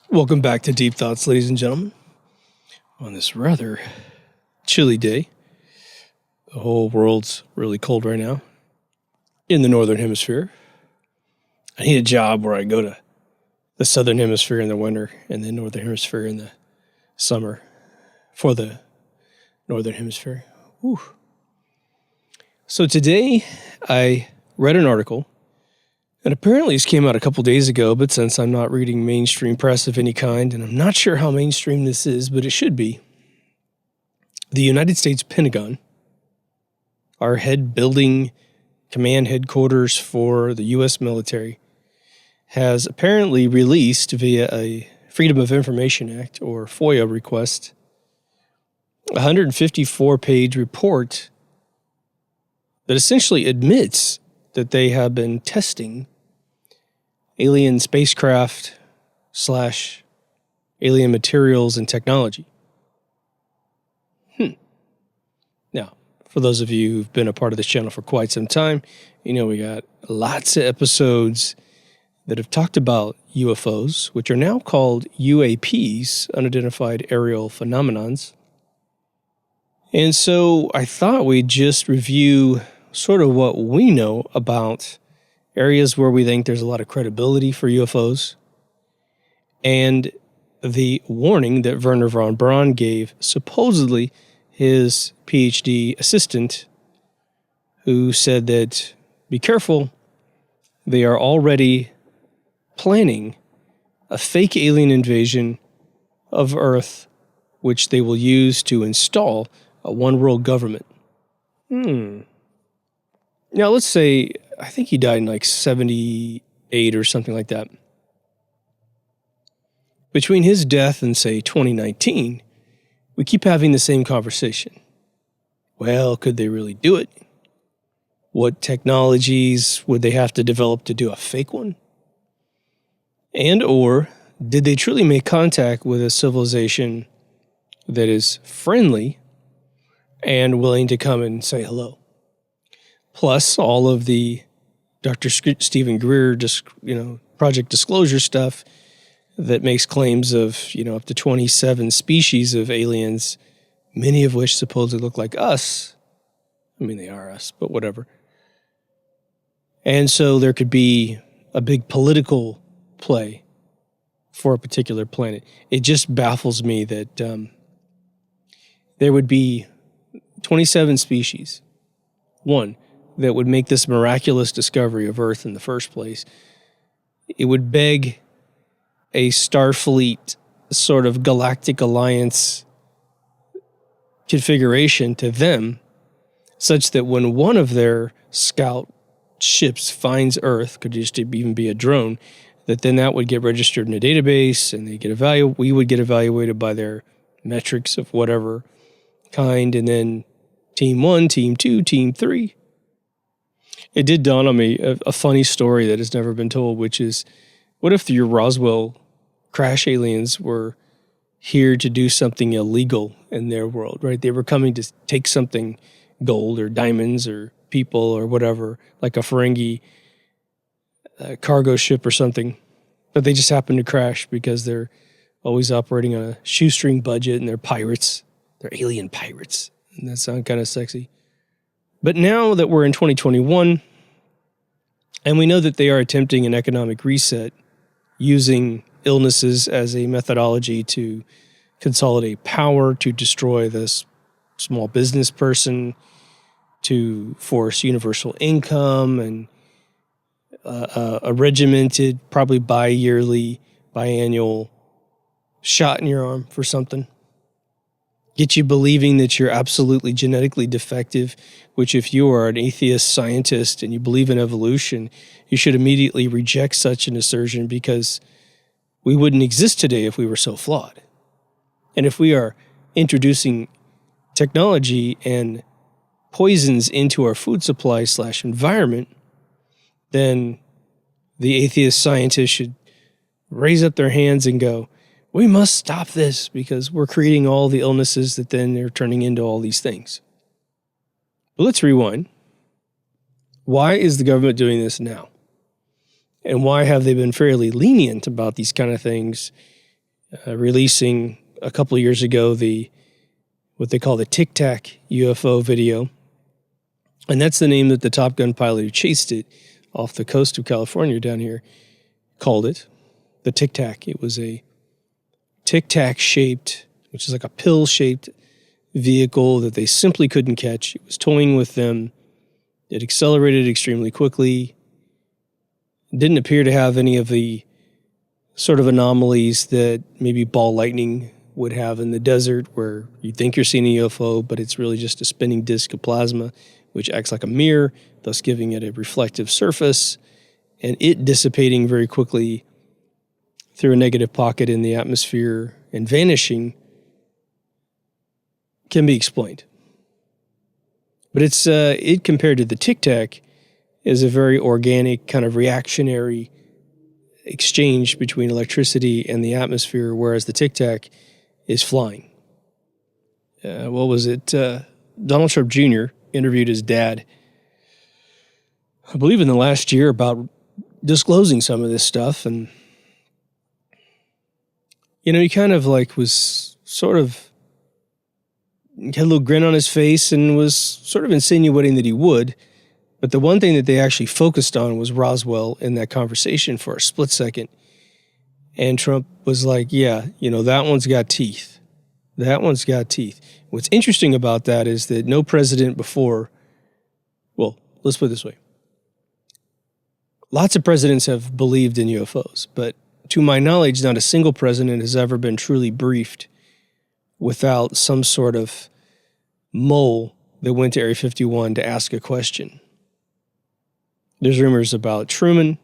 Welcome back to Deep Thoughts, ladies and gentlemen. On this rather chilly day, the whole world's really cold right now in the Northern Hemisphere. I need a job where I go to the Southern Hemisphere in the winter and the Northern Hemisphere in the summer for the Northern Hemisphere. Whew. So today I read an article, and apparently this came out a couple days ago, but since I'm not reading mainstream press of any kind, and I'm not sure how mainstream this is, but it should be, the United States Pentagon, our building command headquarters for the U.S. military, has apparently released via a Freedom of Information Act, or FOIA request, a 154-page report that essentially admits that they have been testing alien spacecraft / alien materials and technology. Now, for those of you who've been a part of this channel for quite some time, you know we got lots of episodes that have talked about UFOs, which are now called UAPs, unidentified aerial phenomenons. And so I thought we'd just review sort of what we know about areas where we think there's a lot of credibility for UFOs, and the warning that Wernher von Braun gave supposedly his PhD assistant, who said that, be careful, they are already planning a fake alien invasion of Earth, which they will use to install a one-world government. Now, let's say, I think he died in like 78 or something like that. Between his death and, say, 2019, we keep having the same conversation. Well, could they really do it? What technologies would they have to develop to do a fake one? And or did they truly make contact with a civilization that is friendly and willing to come and say hello? Plus all of the Dr. Stephen Greer, Project Disclosure stuff that makes claims of, up to 27 species of aliens, many of which supposedly look like us. I mean, they are us, but whatever. And so there could be a big political play for a particular planet. It just baffles me that there would be 27 species. One, that would make this miraculous discovery of Earth in the first place. It would beg a Starfleet sort of galactic alliance configuration to them, such that when one of their scout ships finds Earth, could just even be a drone, that would get registered in a database, and we would get evaluated by their metrics of whatever kind, and then Team 1, Team 2, Team 3. It did dawn on me a funny story that has never been told, which is, what if your Roswell crash aliens were here to do something illegal in their world, right? They were coming to take something, gold or diamonds or people or whatever, like a Ferengi cargo ship or something, but they just happened to crash because they're always operating on a shoestring budget and they're pirates. They're alien pirates. And that sounds kind of sexy. But now that we're in 2021, and we know that they are attempting an economic reset using illnesses as a methodology to consolidate power, to destroy this small business person, to force universal income and a regimented, probably biannual shot in your arm for something. Get you believing that you're absolutely genetically defective, which if you are an atheist scientist and you believe in evolution, you should immediately reject such an assertion, because we wouldn't exist today if we were so flawed. And if we are introducing technology and poisons into our food supply / environment, then the atheist scientists should raise up their hands and go, we must stop this because we're creating all the illnesses that then they're turning into all these things. But let's rewind. Why is the government doing this now? And why have they been fairly lenient about these kind of things releasing a couple of years ago what they call the Tic Tac UFO video. And that's the name that the Top Gun pilot who chased it off the coast of California down here called it. The Tic Tac. It was a Tic Tac shaped, which is like a pill shaped vehicle that they simply couldn't catch. It was toying with them. It accelerated extremely quickly. It didn't appear to have any of the sort of anomalies that maybe ball lightning would have in the desert, where you think you're seeing a UFO, but it's really just a spinning disk of plasma, which acts like a mirror, thus giving it a reflective surface, and it dissipating very quickly through a negative pocket in the atmosphere and vanishing can be explained. But it compared to the Tic Tac is a very organic kind of reactionary exchange between electricity and the atmosphere, whereas the Tic Tac is flying. What was it? Donald Trump Jr. interviewed his dad, I believe in the last year, about disclosing some of this stuff. And, he kind of was sort of had a little grin on his face and was sort of insinuating that he would. But the one thing that they actually focused on was Roswell in that conversation for a split second. And Trump was like, yeah, that one's got teeth. That one's got teeth. What's interesting about that is that no president before, well, let's put it this way. Lots of presidents have believed in UFOs, but to my knowledge, not a single president has ever been truly briefed without some sort of mole that went to Area 51 to ask a question. There's rumors about Truman,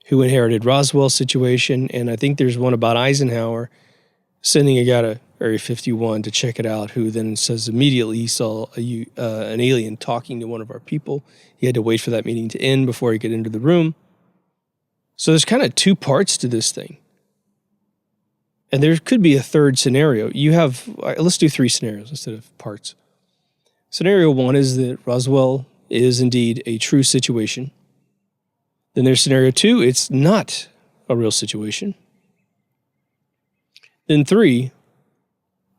who inherited Roswell's situation, and I think there's one about Eisenhower sending a guy to Area 51 to check it out, who then says immediately he saw an alien talking to one of our people. He had to wait for that meeting to end before he could enter the room. So there's kind of two parts to this thing. And there could be a third scenario. Let's do three scenarios instead of parts. Scenario one is that Roswell is indeed a true situation. Then there's scenario two, it's not a real situation. Then three,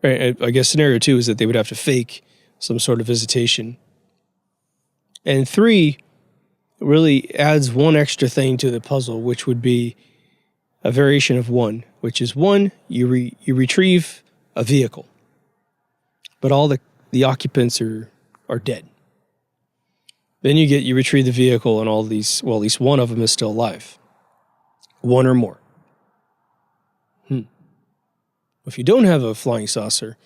I guess scenario two is that they would have to fake some sort of visitation. And three really adds one extra thing to the puzzle, which would be a variation of one, which is one, you retrieve a vehicle, but all the occupants are dead. Then you retrieve the vehicle and all these, well, at least one of them is still alive. One or more. If you don't have a flying saucer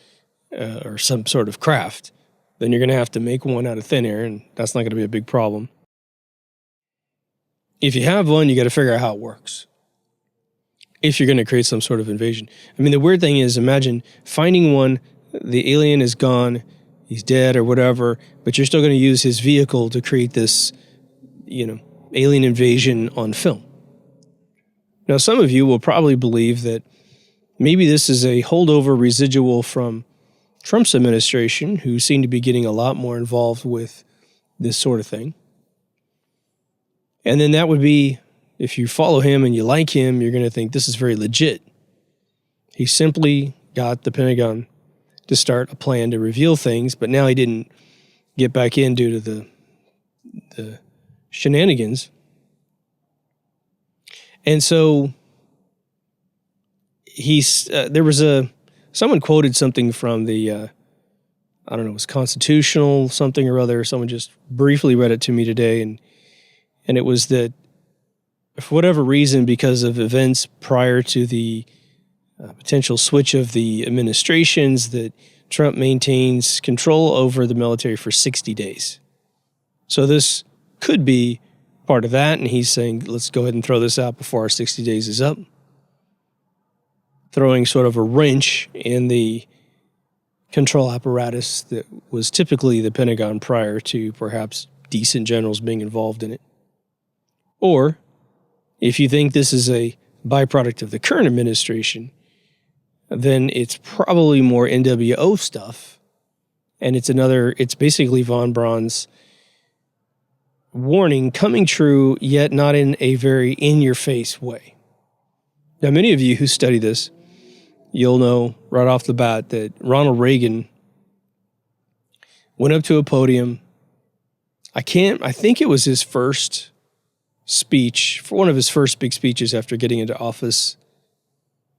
or some sort of craft, then you're going to have to make one out of thin air, and that's not going to be a big problem. If you have one, you got to figure out how it works. If you're going to create some sort of invasion. I mean, the weird thing is, imagine finding one, the alien is gone, he's dead or whatever, but you're still going to use his vehicle to create this, alien invasion on film. Now, some of you will probably believe that maybe this is a holdover residual from Trump's administration, who seemed to be getting a lot more involved with this sort of thing. And then that would be, if you follow him and you like him, you're going to think this is very legit. He simply got the Pentagon to start a plan to reveal things, but now he didn't get back in due to the shenanigans. And so someone quoted something from it was Constitutional something or other. Someone just briefly read it to me today, and it was that for whatever reason, because of events prior to the potential switch of the administrations, that Trump maintains control over the military for 60 days. So this could be part of that, and he's saying, let's go ahead and throw this out before our 60 days is up. Throwing sort of a wrench in the control apparatus that was typically the Pentagon prior to perhaps decent generals being involved in it. Or, if you think this is a byproduct of the current administration, then it's probably more NWO stuff. And it's basically von Braun's warning coming true, yet not in a very in-your-face way. Now, many of you who study this you'll know right off the bat that Ronald Reagan went up to a podium. I think it was his first speech, for one of his first big speeches after getting into office.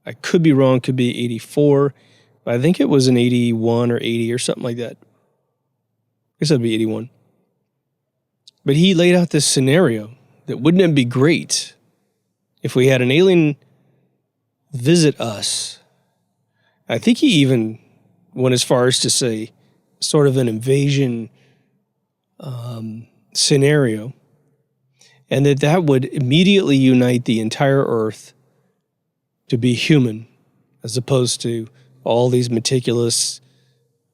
I could be wrong, could be 84, but I think it was in 81 or 80 or something like that. I guess that'd be 81. But he laid out this scenario that wouldn't it be great if we had an alien visit us? I think he even went as far as to say sort of an invasion scenario, and that would immediately unite the entire Earth to be human, as opposed to all these meticulous,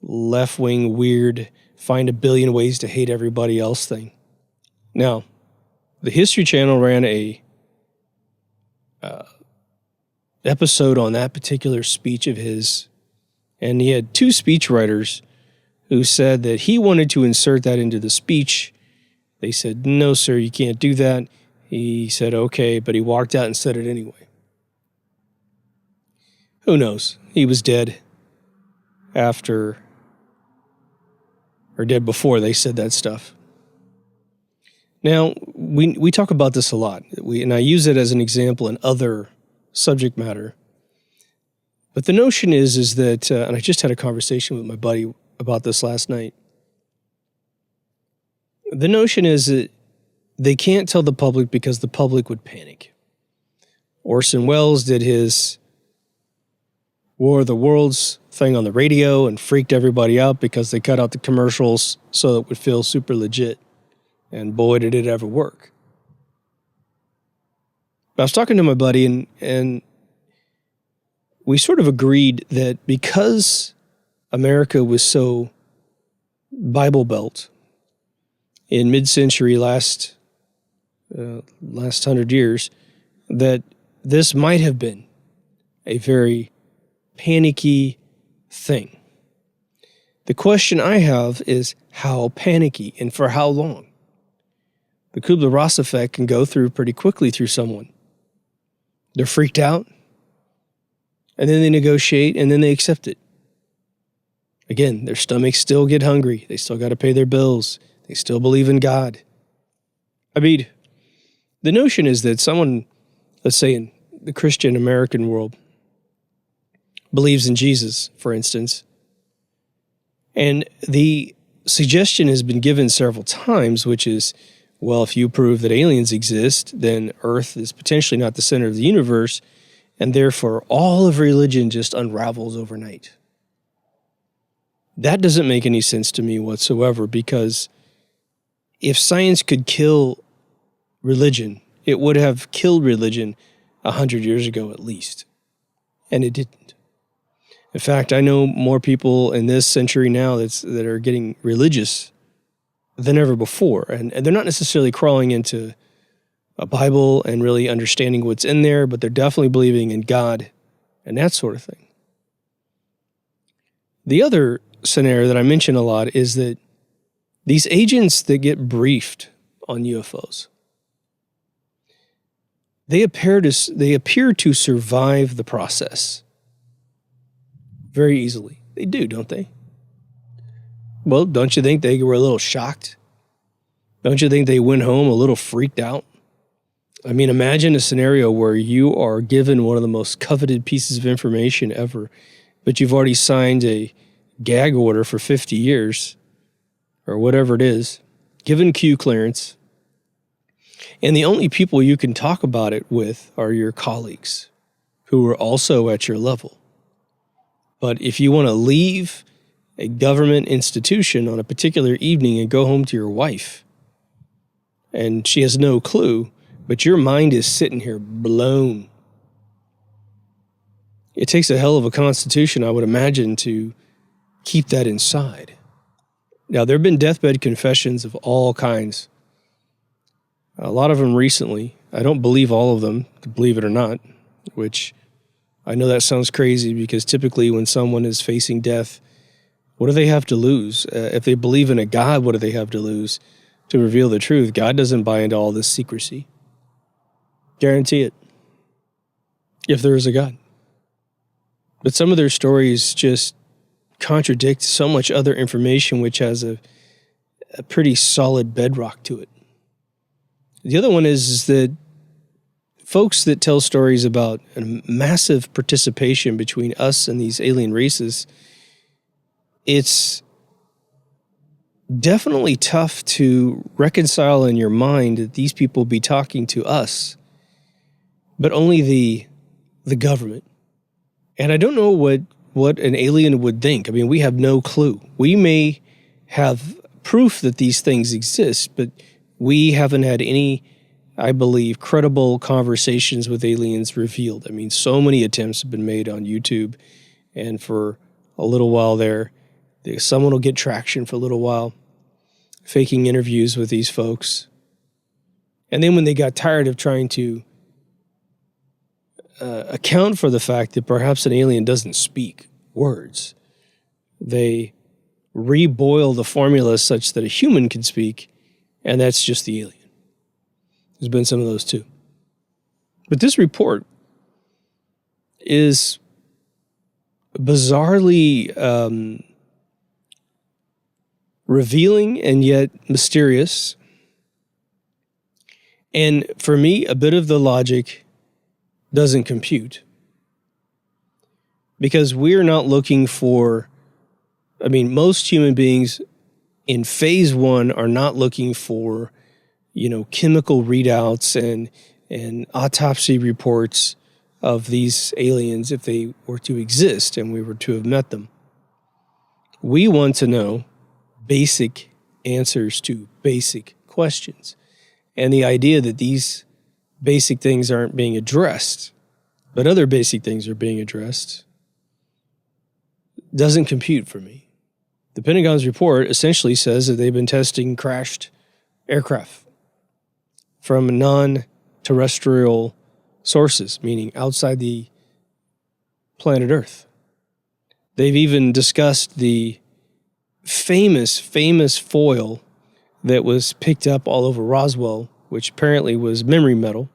left-wing, weird, find a billion ways to hate everybody else thing. Now, the History Channel ran a episode on that particular speech of his, and he had two speechwriters who said that he wanted to insert that into the speech. They said, no, sir, you can't do that. He said, okay, but he walked out and said it anyway. Who knows? He was dead after, or dead before they said that stuff. Now, we talk about this a lot, and I use it as an example in other subject matter. But the notion is that, and I just had a conversation with my buddy about this last night. The notion is that they can't tell the public because the public would panic. Orson Welles did his War of the Worlds thing on the radio and freaked everybody out because they cut out the commercials so it would feel super legit. And boy, did it ever work. But I was talking to my buddy, and we sort of agreed that because America was so Bible Belt in mid-century last 100 years, that this might have been a very panicky thing. The question I have is how panicky and for how long? The Kubler-Ross effect can go through pretty quickly through someone. They're freaked out, and then they negotiate, and then they accept it. Again, their stomachs still get hungry. They still got to pay their bills. They still believe in God. I mean, the notion is that someone, let's say in the Christian American world, believes in Jesus, for instance, and the suggestion has been given several times, which is, well, if you prove that aliens exist, then Earth is potentially not the center of the universe, and therefore all of religion just unravels overnight. That doesn't make any sense to me whatsoever, because if science could kill religion, it would have killed religion 100 years ago at least. And it didn't. In fact, I know more people in this century now that are getting religious than ever before. And they're not necessarily crawling into a Bible and really understanding what's in there, but they're definitely believing in God and that sort of thing. The other scenario that I mention a lot is that these agents that get briefed on UFOs, they appear to survive the process very easily. They do, don't they? Well, don't you think they were a little shocked? Don't you think they went home a little freaked out? I mean, imagine a scenario where you are given one of the most coveted pieces of information ever, but you've already signed a gag order for 50 years, or whatever it is, given Q clearance, and the only people you can talk about it with are your colleagues, who are also at your level. But if you want to leave a government institution on a particular evening and go home to your wife, and she has no clue, but your mind is sitting here blown. It takes a hell of a constitution, I would imagine, to keep that inside. Now, there have been deathbed confessions of all kinds. A lot of them recently. I don't believe all of them, believe it or not, which I know that sounds crazy because typically when someone is facing death, what do they have to lose? If they believe in a God, what do they have to lose to reveal the truth? God doesn't buy into all this secrecy. Guarantee it. If there is a God. But some of their stories just contradict so much other information, which has a pretty solid bedrock to it. The other one is that folks that tell stories about a massive participation between us and these alien races, it's definitely tough to reconcile in your mind that these people be talking to us, but only the government. And I don't know what an alien would think. I mean, we have no clue. We may have proof that these things exist, but we haven't had any, I believe, credible conversations with aliens revealed. I mean, so many attempts have been made on YouTube, and for a little while there, someone will get traction for a little while, faking interviews with these folks. And then when they got tired of trying to account for the fact that perhaps an alien doesn't speak words, they reboil the formula such that a human can speak, and that's just the alien. There's been some of those too. But this report is bizarrely revealing and yet mysterious. And for me, a bit of the logic doesn't compute. Because we're not looking for, I mean, most human beings in phase one are not looking for, chemical readouts and autopsy reports of these aliens if they were to exist and we were to have met them. We want to know basic answers to basic questions. And the idea that these basic things aren't being addressed, but other basic things are being addressed, doesn't compute for me. The Pentagon's report essentially says that they've been testing crashed aircraft from non-terrestrial sources, meaning outside the planet Earth. They've even discussed the famous foil that was picked up all over Roswell, which apparently was memory metal.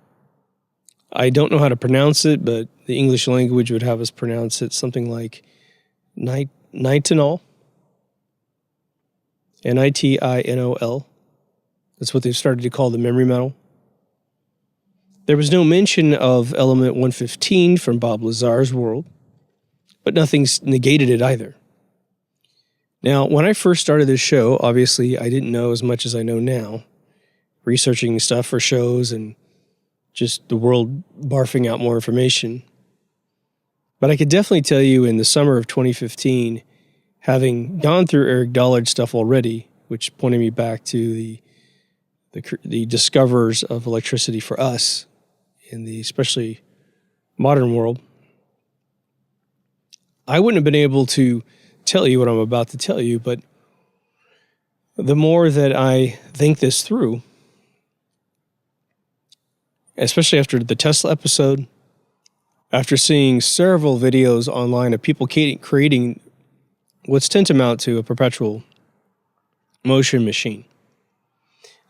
I don't know how to pronounce it, but the English language would have us pronounce it something like Nitinol. Nitinol. That's what they've started to call the memory metal. There was no mention of element 115 from Bob Lazar's world, but nothing's negated it either. Now, when I first started this show, obviously I didn't know as much as I know now, researching stuff for shows and just the world barfing out more information. But I could definitely tell you in the summer of 2015, having gone through Eric Dollard's stuff already, which pointed me back to the discoverers of electricity for us in the especially modern world, I wouldn't have been able to tell you what I'm about to tell you, but the more that I think this through, especially after the Tesla episode, after seeing several videos online of people creating what's tantamount to a perpetual motion machine.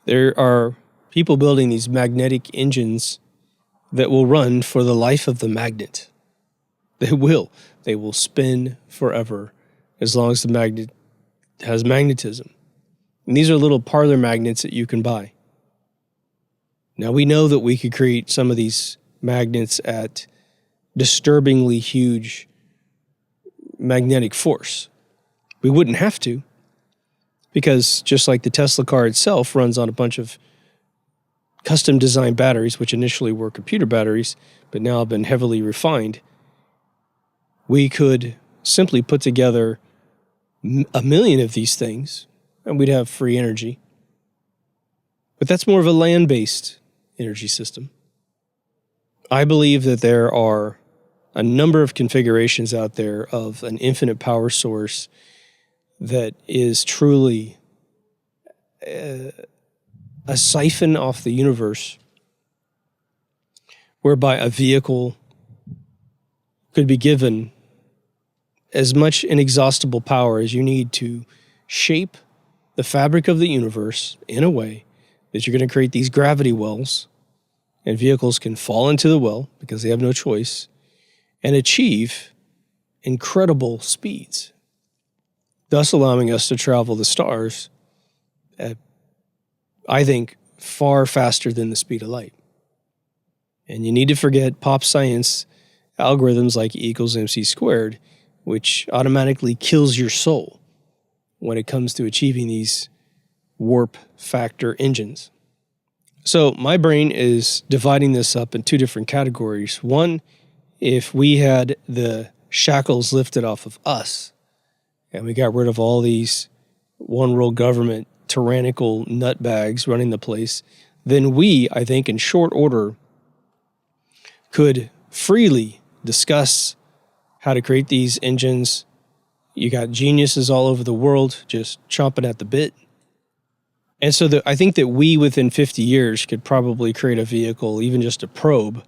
There are people building these magnetic engines that will run for the life of the magnet. They will spin forever as long as the magnet has magnetism. And these are little parlor magnets that you can buy. Now, we know that we could create some of these magnets at disturbingly huge magnetic force. We wouldn't have to, because just like the Tesla car itself runs on a bunch of custom designed batteries, which initially were computer batteries, but now have been heavily refined, we could simply put together 1 million of these things and we'd have free energy. But that's more of a land-based energy system. I believe that there are a number of configurations out there of an infinite power source that is truly a siphon off the universe, whereby a vehicle could be given as much inexhaustible power as you need to shape the fabric of the universe in a way that you're going to create these gravity wells, and vehicles can fall into the well because they have no choice and achieve incredible speeds, thus allowing us to travel the stars at, I think, far faster than the speed of light. And you need to forget pop science algorithms like E equals MC squared, which automatically kills your soul when it comes to achieving these warp factor engines. So my brain is dividing this up in two different categories. One, if we had the shackles lifted off of us and we got rid of all these one world government tyrannical nutbags running the place, then we, I think, in short order, could freely discuss how to create these engines. You got geniuses all over the world just chomping at the bit. And so I think that we, within 50 years, could probably create a vehicle, even just a probe,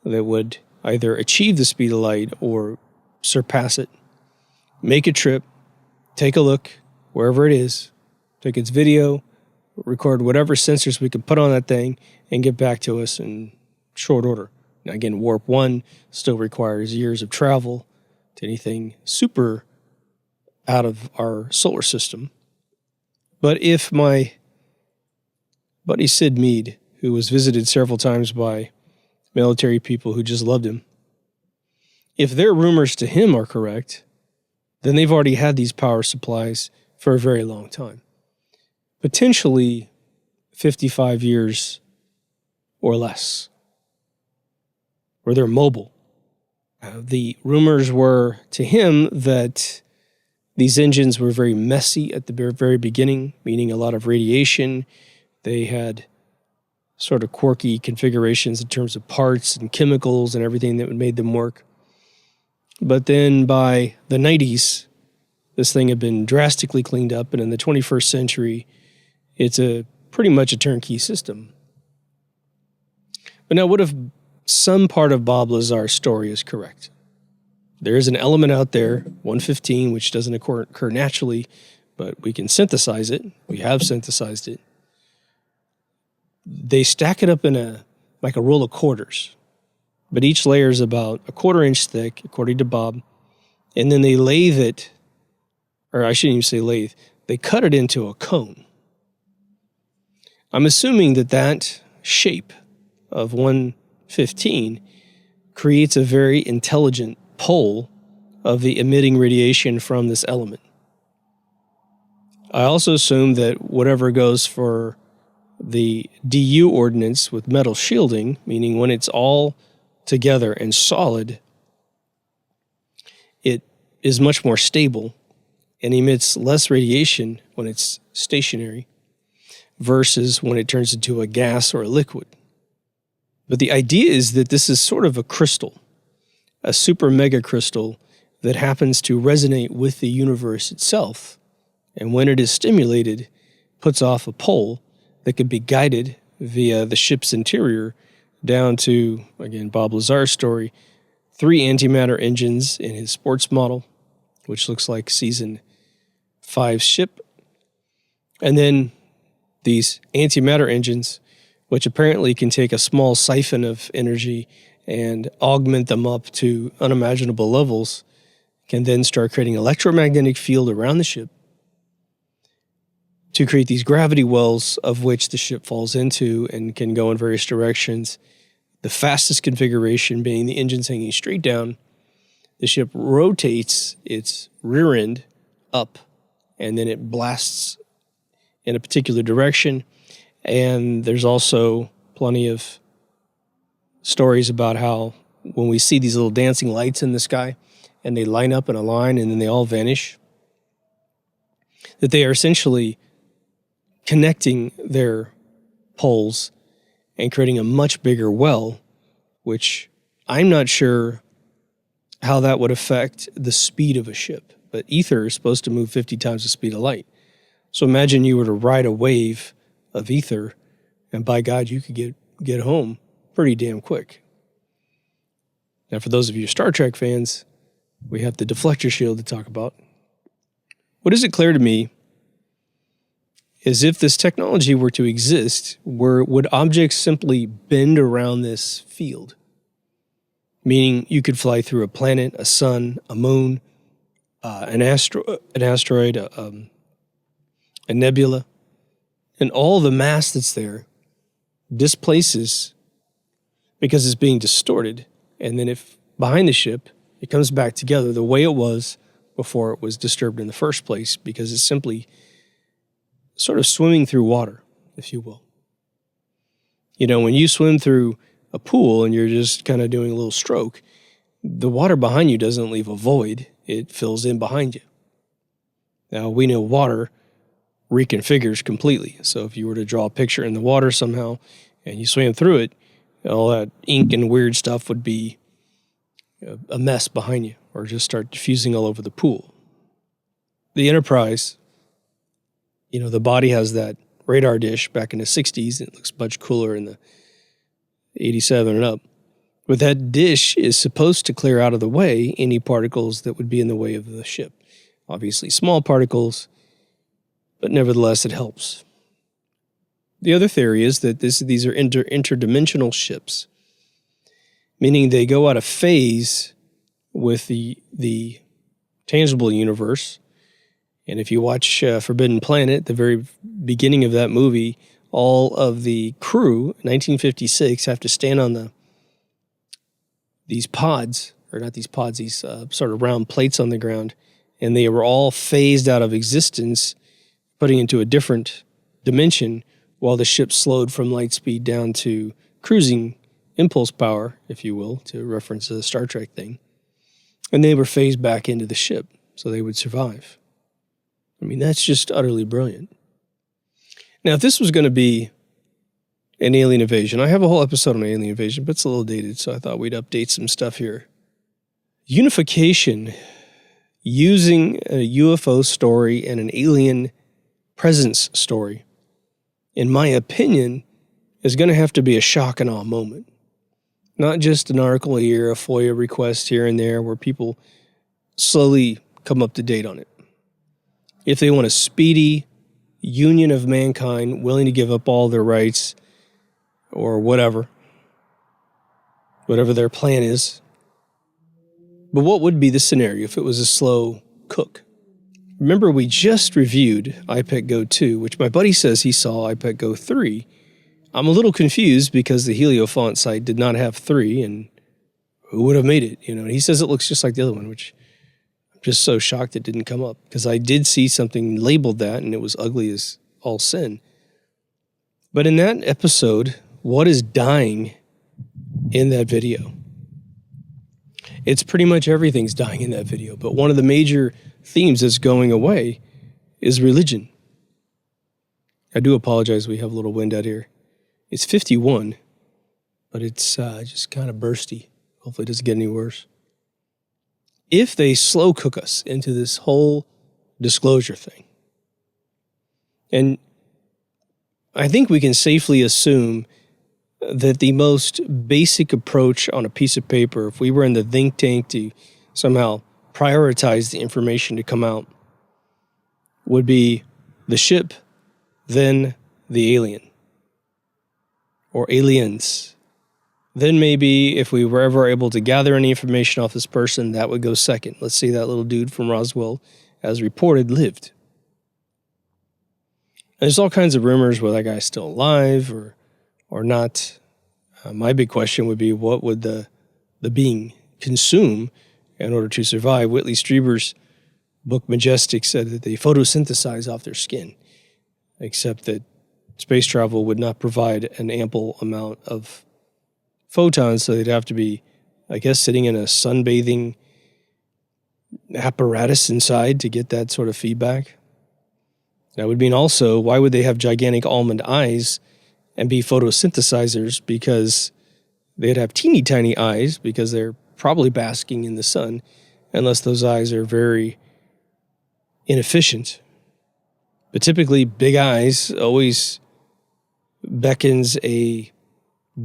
that would either achieve the speed of light or surpass it. Make a trip, take a look wherever it is, take its video, record whatever sensors we could put on that thing, and get back to us in short order. Now, again, Warp 1 still requires years of travel to anything super out of our solar system. But if my buddy Sid Mead, who was visited several times by military people who just loved him, if their rumors to him are correct, then they've already had these power supplies for a very long time. Potentially 55 years or less, where they're mobile. The rumors were to him that these engines were very messy at the very beginning, meaning a lot of radiation. They had sort of quirky configurations in terms of parts and chemicals and everything that made them work. But then by the 90s, this thing had been drastically cleaned up, and in the 21st century, it's pretty much a turnkey system. But now, what if some part of Bob Lazar's story is correct? There is an element out there, 115, which doesn't occur naturally, but we can synthesize it. We have synthesized it. They stack it up in like a roll of quarters, but each layer is about a 1/4 inch thick, according to Bob, and then they lathe it, or I shouldn't even say lathe, they cut it into a cone. I'm assuming that shape of 115 creates a very intelligent pole of the emitting radiation from this element. I also assume that whatever goes for the DU ordinance with metal shielding, meaning when it's all together and solid, it is much more stable and emits less radiation when it's stationary versus when it turns into a gas or a liquid. But the idea is that this is sort of a crystal, a super mega crystal that happens to resonate with the universe itself, and when it is stimulated, puts off a pole that could be guided via the ship's interior down to, again, Bob Lazar's story, 3 antimatter engines in his sports model, which looks like Season 5's ship, and then these antimatter engines, which apparently can take a small siphon of energy and augment them up to unimaginable levels, can then start creating electromagnetic field around the ship to create these gravity wells of which the ship falls into and can go in various directions. The fastest configuration being the engines hanging straight down. The ship rotates its rear end up, and then it blasts in a particular direction. And there's also plenty of stories about how when we see these little dancing lights in the sky and they line up in a line and then they all vanish, that they are essentially connecting their poles and creating a much bigger well, which I'm not sure how that would affect the speed of a ship. But ether is supposed to move 50 times the speed of light. So imagine you were to ride a wave of ether, and by God, you could get home pretty damn quick. Now, for those of you Star Trek fans, we have the deflector shield to talk about. What is it clear to me is if this technology were to exist, would objects simply bend around this field? meaning you could fly through a planet, a sun, a moon, an asteroid, a nebula, and all the mass that's there displaces because it's being distorted. And then if behind the ship, it comes back together the way it was before it was disturbed in the first place, because it's simply sort of swimming through water, if you will. You know, when you swim through a pool and you're just kind of doing a little stroke, the water behind you doesn't leave a void. It fills in behind you. Now, we know water reconfigures completely. So if you were to draw a picture in the water somehow and you swam through it, all that ink and weird stuff would be a mess behind you, or just start diffusing all over the pool. The Enterprise, you know, the body has that radar dish back in the 60s. It looks much cooler in the 87 and up. But that dish is supposed to clear out of the way any particles that would be in the way of the ship. Obviously small particles, but nevertheless it helps. The other theory is that these are interdimensional ships, meaning they go out of phase with the tangible universe. And if you watch Forbidden Planet, the very beginning of that movie, all of the crew, 1956, have to stand on these pods, or not these pods, these sort of round plates on the ground, and they were all phased out of existence, putting into a different dimension, while the ship slowed from light speed down to cruising impulse power, if you will, to reference a Star Trek thing. And they were phased back into the ship, so they would survive. I mean, that's just utterly brilliant. Now, if this was going to be an alien invasion, I have a whole episode on alien invasion, but it's a little dated, so I thought we'd update some stuff here. Unification, using a UFO story and an alien presence story, in my opinion, is going to have to be a shock and awe moment. Not just an article here, a FOIA request here and there where people slowly come up to date on it. If they want a speedy union of mankind willing to give up all their rights or whatever their plan is. But what would be the scenario if it was a slow cook? Remember, we just reviewed IPEC Go 2, which my buddy says he saw IPEC Go 3. I'm a little confused because the Heliofont site did not have 3, and who would have made it? You know, and he says it looks just like the other one, which I'm just so shocked it didn't come up, because I did see something labeled that, and it was ugly as all sin. But in that episode, what is dying in that video? It's pretty much everything's dying in that video, but one of the major themes that's going away is religion. I do apologize, we have a little wind out here. It's 51, but it's just kind of bursty. Hopefully it doesn't get any worse. If they slow cook us into this whole disclosure thing, and I think we can safely assume that the most basic approach on a piece of paper, if we were in the think tank to somehow prioritize the information to come out, would be the ship, then the alien. Or aliens. Then maybe if we were ever able to gather any information off this person, that would go second. Let's say that little dude from Roswell, as reported, lived. And there's all kinds of rumors whether that guy's still alive or not. My big question would be, what would the being consume in order to survive? Whitley Strieber's book Majestic said that they photosynthesize off their skin, except that space travel would not provide an ample amount of photons, so they'd have to be, I guess, sitting in a sunbathing apparatus inside to get that sort of feedback. That would mean also, why would they have gigantic almond eyes and be photosynthesizers? Because they'd have teeny tiny eyes, because they're probably basking in the sun, unless those eyes are very inefficient. But typically, big eyes always beckons a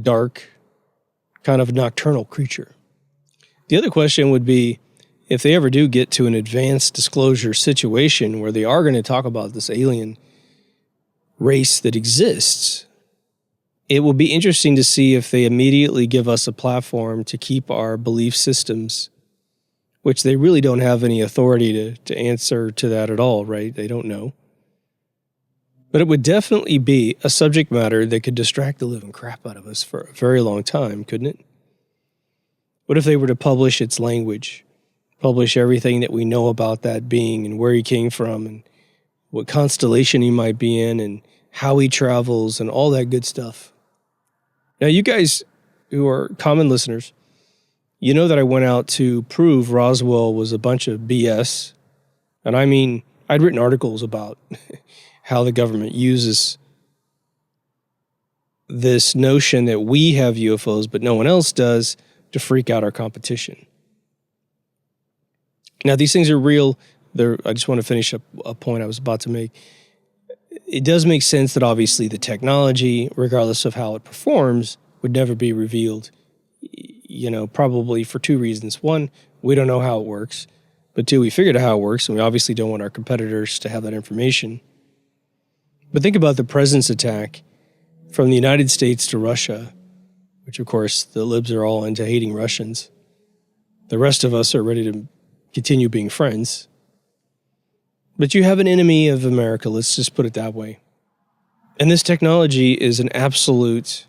dark, kind of nocturnal creature. The other question would be, if they ever do get to an advanced disclosure situation where they are going to talk about this alien race that exists, it will be interesting to see if they immediately give us a platform to keep our belief systems, which they really don't have any authority to answer to that at all, right? They don't know. But it would definitely be a subject matter that could distract the living crap out of us for a very long time, couldn't it? What if they were to publish its language, publish everything that we know about that being and where he came from and what constellation he might be in and how he travels and all that good stuff? Now, you guys who are common listeners, you know that I went out to prove Roswell was a bunch of BS. And I mean, I'd written articles about how the government uses this notion that we have UFOs, but no one else does, to freak out our competition. Now, these things are real. I just want to finish up a point I was about to make. It does make sense that obviously the technology, regardless of how it performs, would never be revealed, probably for two reasons. One, we don't know how it works. But two, we figured out how it works, and we obviously don't want our competitors to have that information. But think about the President's attack from the United States to Russia, which, of course, the libs are all into hating Russians. The rest of us are ready to continue being friends. But you have an enemy of America, let's just put it that way. And this technology is an absolute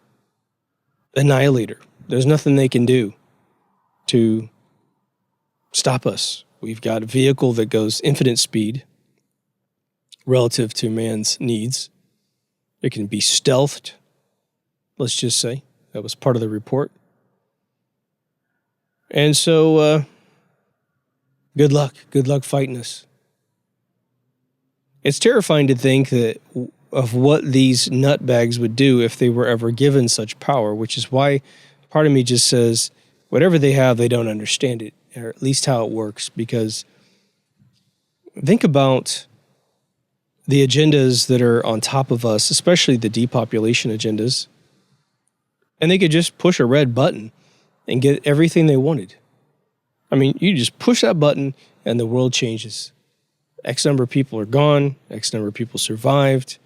annihilator. There's nothing they can do to stop us. We've got a vehicle that goes infinite speed relative to man's needs. It can be stealthed, let's just say. That was part of the report. And so, good luck. Good luck fighting us. It's terrifying to think of what these nutbags would do if they were ever given such power, which is why part of me just says, whatever they have, they don't understand it, or at least how it works. Because think about the agendas that are on top of us, especially the depopulation agendas, and they could just push a red button and get everything they wanted. I mean, you just push that button and the world changes. X number of people are gone. X number of people survived.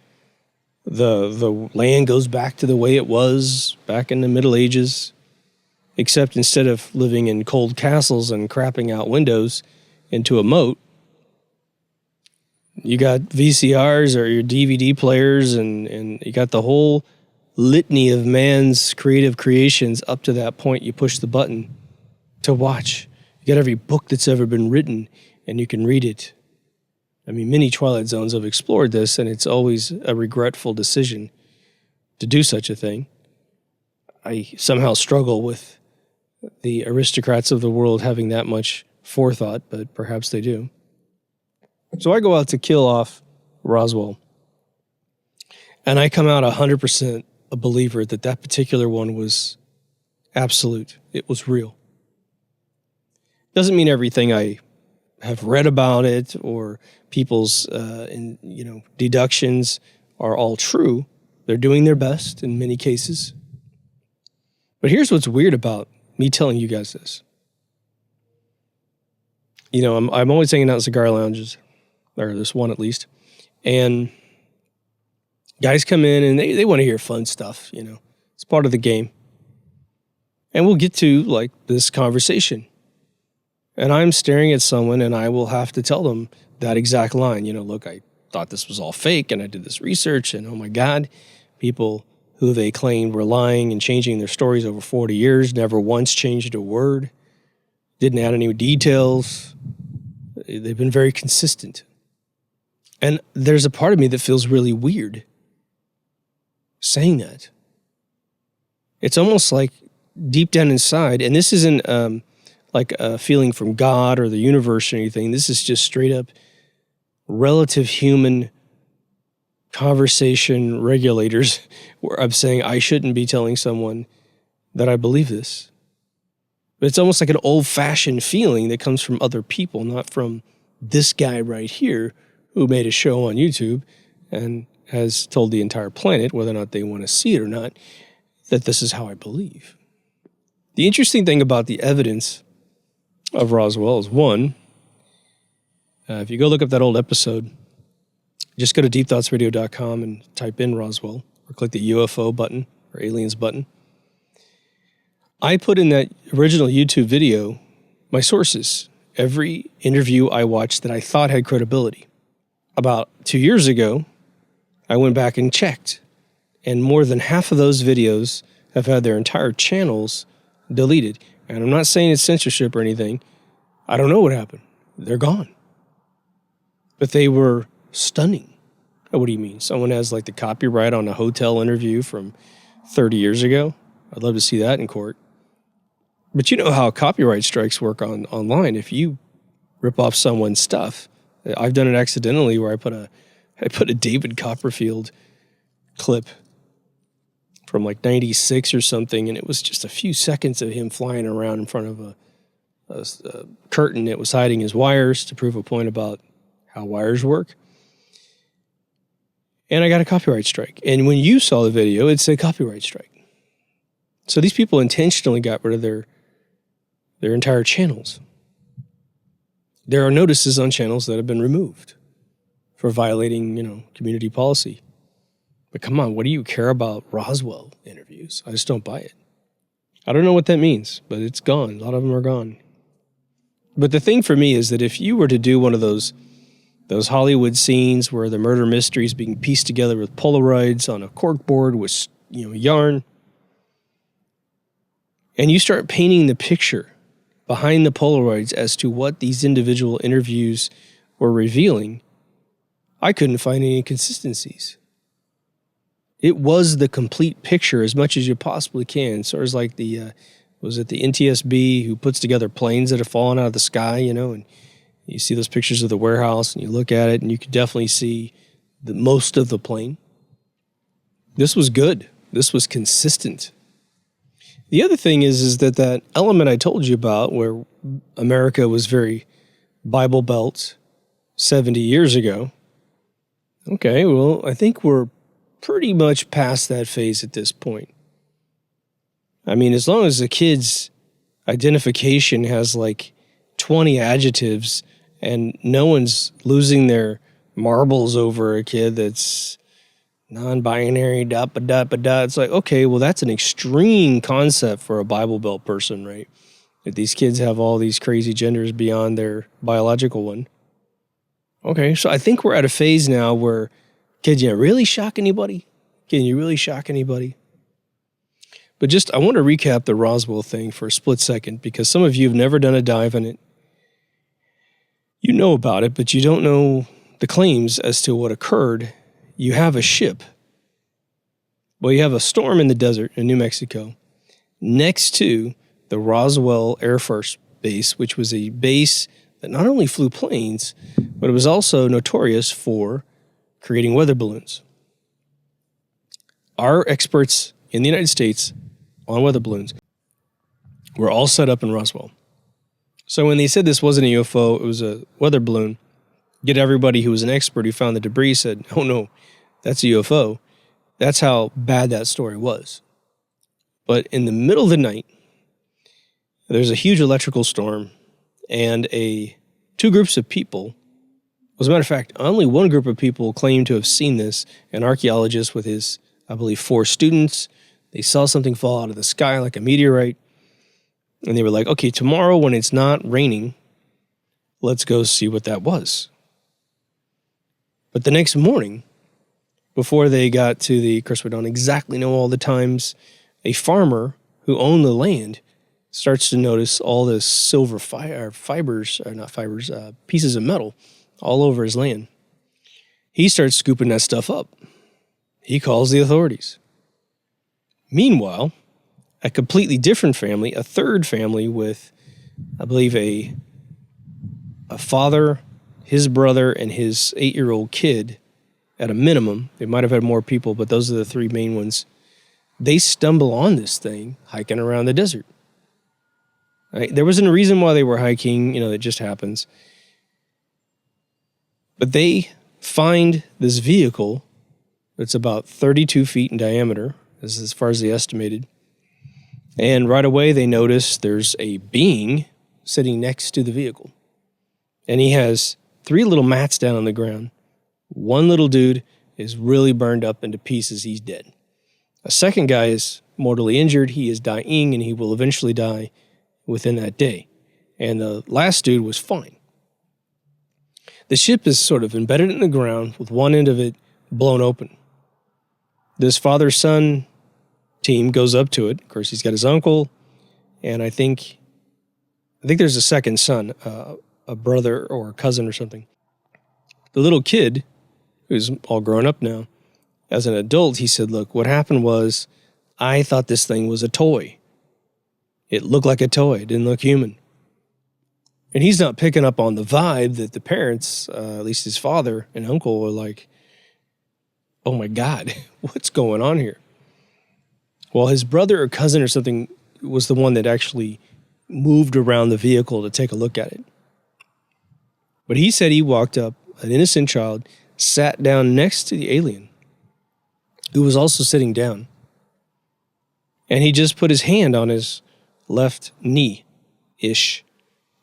The land goes back to the way it was back in the Middle Ages, except instead of living in cold castles and crapping out windows into a moat, you got VCRs or your DVD players, and you got the whole litany of man's creative creations up to that point. You push the button to watch. You got every book that's ever been written, and you can read it. I mean, many Twilight Zones have explored this, and it's always a regretful decision to do such a thing. I somehow struggle with the aristocrats of the world having that much forethought, but perhaps they do. So I go out to kill off Roswell, and I come out 100% a believer that that particular one was absolute. It was real. Doesn't mean everything I have read about it or people's deductions are all true. They're doing their best in many cases. But here's what's weird about me telling you guys this. I'm always hanging out in cigar lounges, or this one at least, and guys come in and they want to hear fun stuff, It's part of the game. And we'll get to, like, this conversation. And I'm staring at someone and I will have to tell them that exact line. Look, I thought this was all fake and I did this research, and oh my God, people who they claimed were lying and changing their stories over 40 years, never once changed a word, didn't add any details. They've been very consistent. And there's a part of me that feels really weird saying that. It's almost like deep down inside, and this isn't like a feeling from God or the universe or anything. This is just straight up relative human conversation regulators where I'm saying I shouldn't be telling someone that I believe this. But it's almost like an old-fashioned feeling that comes from other people, not from this guy right here who made a show on YouTube and has told the entire planet, whether or not they want to see it or not, that this is how I believe. The interesting thing about the evidence of Roswell is, one, if you go look up that old episode, just go to deepthoughtsradio.com and type in Roswell, or click the UFO button or aliens button. I put in that original YouTube video my sources, every interview I watched that I thought had credibility. About 2 years ago, I went back and checked, and more than half of those videos have had their entire channels deleted. And I'm not saying it's censorship or anything. I don't know what happened. They're gone. But they were stunning. What do you mean? Someone has like the copyright on a hotel interview from 30 years ago? I'd love to see that in court. But you know how copyright strikes work online. If you rip off someone's stuff, I've done it accidentally where I put a David Copperfield clip from like 96 or something, and it was just a few seconds of him flying around in front of a curtain that was hiding his wires to prove a point about how wires work. And I got a copyright strike. And when you saw the video, it said copyright strike. So these people intentionally got rid of their entire channels. There are notices on channels that have been removed for violating, community policy. But come on, what do you care about Roswell interviews? I just don't buy it. I don't know what that means, but it's gone. A lot of them are gone. But the thing for me is that if you were to do one of those Hollywood scenes where the murder mystery is being pieced together with Polaroids on a corkboard with, yarn, and you start painting the picture behind the Polaroids as to what these individual interviews were revealing, I couldn't find any inconsistencies. It was the complete picture as much as you possibly can. So it's like the NTSB who puts together planes that have fallen out of the sky, and you see those pictures of the warehouse and you look at it and you could definitely see the most of the plane. This was good. This was consistent. The other thing is that element I told you about where America was very Bible Belt 70 years ago. Okay, well, I think we're pretty much past that phase at this point. I mean, as long as the kid's identification has like 20 adjectives and no one's losing their marbles over a kid that's non-binary, da-ba-da-ba-da. It's like, okay, well, that's an extreme concept for a Bible Belt person, right? That these kids have all these crazy genders beyond their biological one. Okay, so I think we're at a phase now where, can you really shock anybody? Can you really shock anybody? But I want to recap the Roswell thing for a split second because some of you have never done a dive on it. You know about it, but you don't know the claims as to what occurred. You have a ship. Well, you have a storm in the desert in New Mexico next to the Roswell Air Force Base, which was a base that not only flew planes, but it was also notorious for creating weather balloons. Our experts in the United States on weather balloons were all set up in Roswell. So when they said this wasn't a UFO, it was a weather balloon, get everybody who was an expert who found the debris said, oh no, that's a UFO. That's how bad that story was. But in the middle of the night, there's a huge electrical storm and two groups of people. As a matter of fact, only one group of people claimed to have seen this, an archaeologist with his, I believe, 4 students. They saw something fall out of the sky like a meteorite. And they were like, okay, tomorrow when it's not raining, let's go see what that was. But the next morning, before they got to of course we don't exactly know all the times, a farmer who owned the land starts to notice all this silver pieces of metal all over his land. He starts scooping that stuff up. He calls the authorities. Meanwhile, a completely different family, a third family with, I believe, a father, his brother, and his 8-year-old kid, at a minimum. They might have had more people, but those are the 3 main ones. They stumble on this thing hiking around the desert. Right? There wasn't a reason why they were hiking, it just happens. But they find this vehicle that's about 32 feet in diameter, as far as they estimated. And right away they notice there's a being sitting next to the vehicle. And he has 3 little mats down on the ground. One little dude is really burned up into pieces. He's dead. A second guy is mortally injured. He is dying, and he will eventually die within that day. And the last dude was fine. The ship is sort of embedded in the ground with one end of it blown open. This father-son team goes up to it. Of course, he's got his uncle, and I think there's a second son, a brother or a cousin or something. The little kid, who's all grown up now, as an adult, he said, look, what happened was I thought this thing was a toy. It looked like a toy. It didn't look human. And he's not picking up on the vibe that the parents, at least his father and uncle, were like, oh my God, what's going on here? Well, his brother or cousin or something was the one that actually moved around the vehicle to take a look at it. But he said he walked up, an innocent child, sat down next to the alien, who was also sitting down. And he just put his hand on his left knee-ish,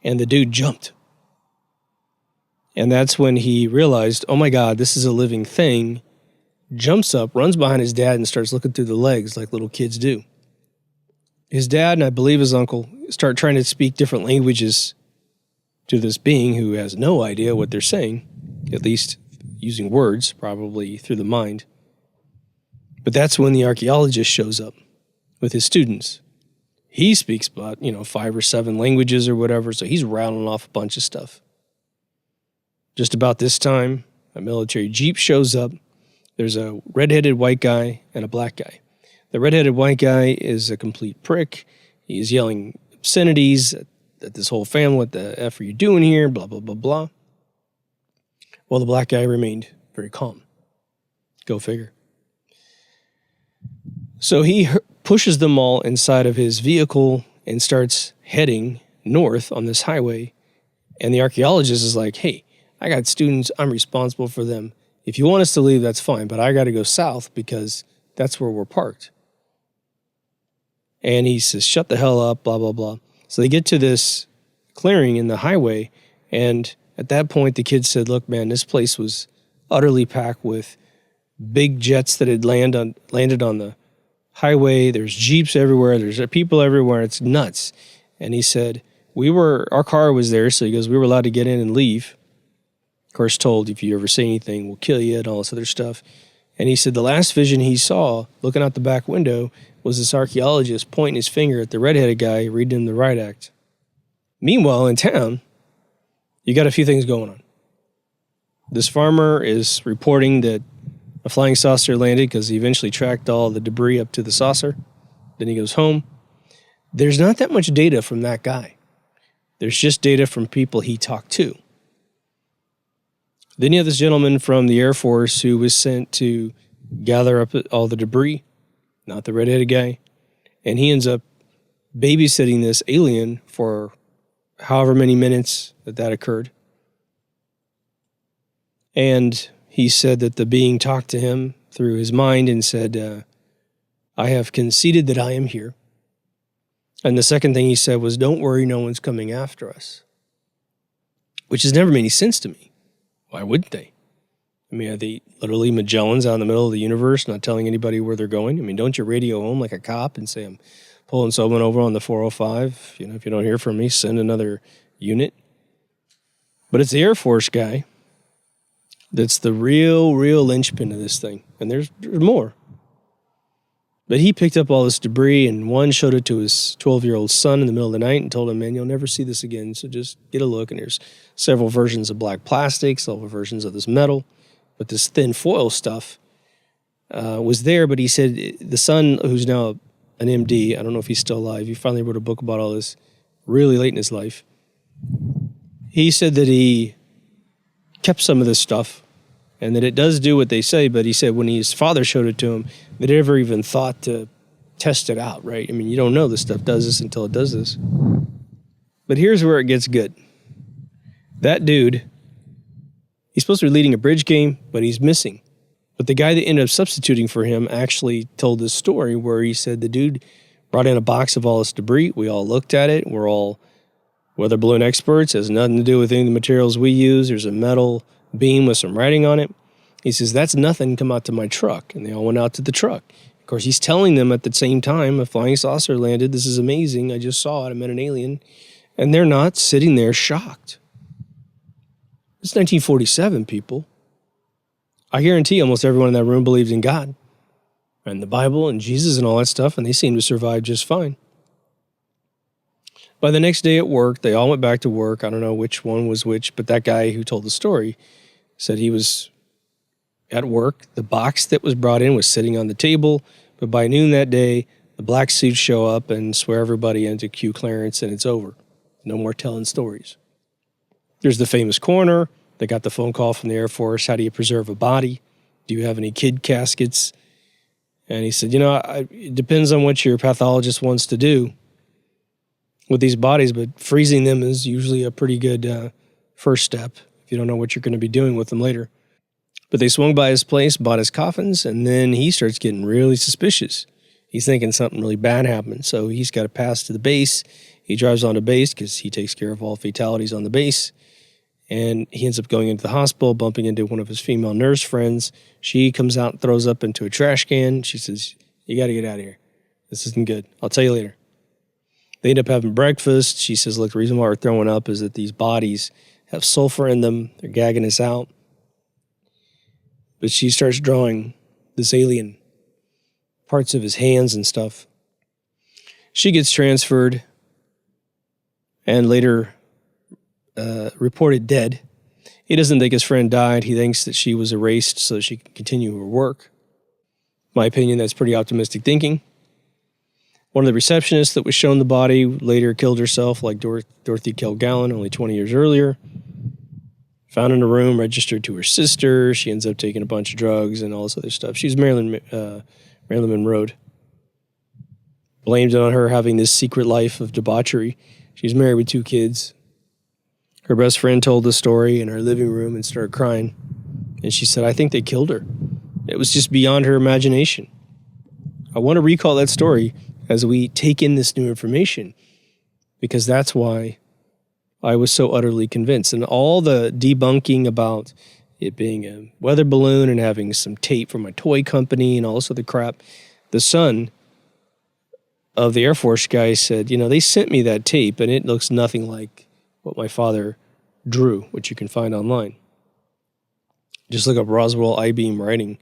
and the dude jumped. And that's when he realized, oh my God, this is a living thing, jumps up, runs behind his dad, and starts looking through the legs like little kids do. His dad, and I believe his uncle, start trying to speak different languages to this being who has no idea what they're saying, at least using words, probably through the mind. But that's when the archaeologist shows up with his students. He speaks about, 5 or 7 languages or whatever, so he's rattling off a bunch of stuff. Just about this time, a military jeep shows up. There's a red-headed white guy and a black guy. The red-headed white guy is a complete prick. He's yelling obscenities at this whole family. What the F are you doing here? Blah, blah, blah, blah. Well, the black guy remained very calm. Go figure. So he pushes them all inside of his vehicle and starts heading north on this highway. And the archaeologist is like, hey, I got students. I'm responsible for them. If you want us to leave, that's fine. But I got to go south because that's where we're parked. And he says, shut the hell up, blah, blah, blah. So they get to this clearing in the highway. And at that point, the kid said, look, man, this place was utterly packed with big jets that had landed on the highway. There's jeeps everywhere. There's people everywhere. It's nuts. And he said, our car was there. So he goes, we were allowed to get in and leave. Of course, told if you ever say anything, we'll kill you and all this other stuff. And he said the last vision he saw, looking out the back window, was this archaeologist pointing his finger at the redheaded guy reading him the riot act. Meanwhile, in town, you got a few things going on. This farmer is reporting that a flying saucer landed because he eventually tracked all the debris up to the saucer. Then he goes home. There's not that much data from that guy. There's just data from people he talked to. Then you have this gentleman from the Air Force who was sent to gather up all the debris, not the redheaded guy. And he ends up babysitting this alien for however many minutes that occurred. And he said that the being talked to him through his mind and said, I have conceded that I am here. And the second thing he said was, don't worry, no one's coming after us. Which has never made any sense to me. Why wouldn't they? I mean, are they literally Magellans out in the middle of the universe, not telling anybody where they're going? I mean, don't you radio home like a cop and say, I'm pulling someone over on the 405. If you don't hear from me, send another unit. But it's the Air Force guy that's the real linchpin of this thing. And there's more. But he picked up all this debris, and one showed it to his 12-year-old son in the middle of the night and told him, man, you'll never see this again, so just get a look. And there's several versions of black plastic, several versions of this metal. But this thin foil stuff was there. But he said the son, who's now an MD, I don't know if he's still alive, he finally wrote a book about all this really late in his life. He said that he kept some of this stuff and that it does do what they say, but he said when his father showed it to him, they never even thought to test it out, right? I mean, you don't know this stuff does this until it does this. But here's where it gets good. That dude, he's supposed to be leading a bridge game, but he's missing. But the guy that ended up substituting for him actually told this story where he said the dude brought in a box of all this debris. We all looked at it. We're all weather balloon experts. It has nothing to do with any of the materials we use. There's a metal beam with some writing on it. He says, that's nothing. Come out to my truck. And they all went out to the truck. course, he's telling them at the same time, a flying saucer landed. This is amazing. I just saw it. I met an alien. And they're not sitting there shocked. It's 1947, people. I guarantee almost everyone in that room believed in God and the Bible and Jesus and all that stuff, and they seemed to survive just fine. By the next day at work, they all went back to work. I don't know which one was which, but that guy who told the story said he was at work. The box that was brought in was sitting on the table, but by noon that day, the black suits show up and swear everybody into Q clearance, and it's over. No more telling stories. There's the famous coroner. They got the phone call from the Air Force. How do you preserve a body? Do you have any kid caskets? And he said, it depends on what your pathologist wants to do with these bodies, but freezing them is usually a pretty good first step if you don't know what you're going to be doing with them later. But they swung by his place, bought his coffins, and then he starts getting really suspicious. He's thinking something really bad happened, so he's got to pass to the base. He drives on to base because he takes care of all fatalities on the base, and he ends up going into the hospital, bumping into one of his female nurse friends. She comes out and throws up into a trash can. She says, "You got to get out of here. This isn't good. I'll tell you later." They end up having breakfast. She says, "Look, the reason why we're throwing up is that these bodies have sulfur in them. They're gagging us out." But she starts drawing this alien, parts of his hands and stuff. She gets transferred and later reported dead. He doesn't think his friend died. He thinks that she was erased so she can continue her work. My opinion, that's pretty optimistic thinking. One of the receptionists that was shown the body later killed herself like Dorothy Kilgallen only 20 years earlier. Found in a room, registered to her sister. She ends up taking a bunch of drugs and all this other stuff. She's Marilyn Monroe. Blamed it on her having this secret life of debauchery. She's married with 2 kids. Her best friend told the story in her living room and started crying. And she said, "I think they killed her. It was just beyond her imagination." I want to recall that story as we take in this new information, because that's why I was so utterly convinced. And all the debunking about it being a weather balloon and having some tape from a toy company and all this other crap, the son of the Air Force guy said, they sent me that tape and it looks nothing like what my father drew, which you can find online. Just look up Roswell I-beam writing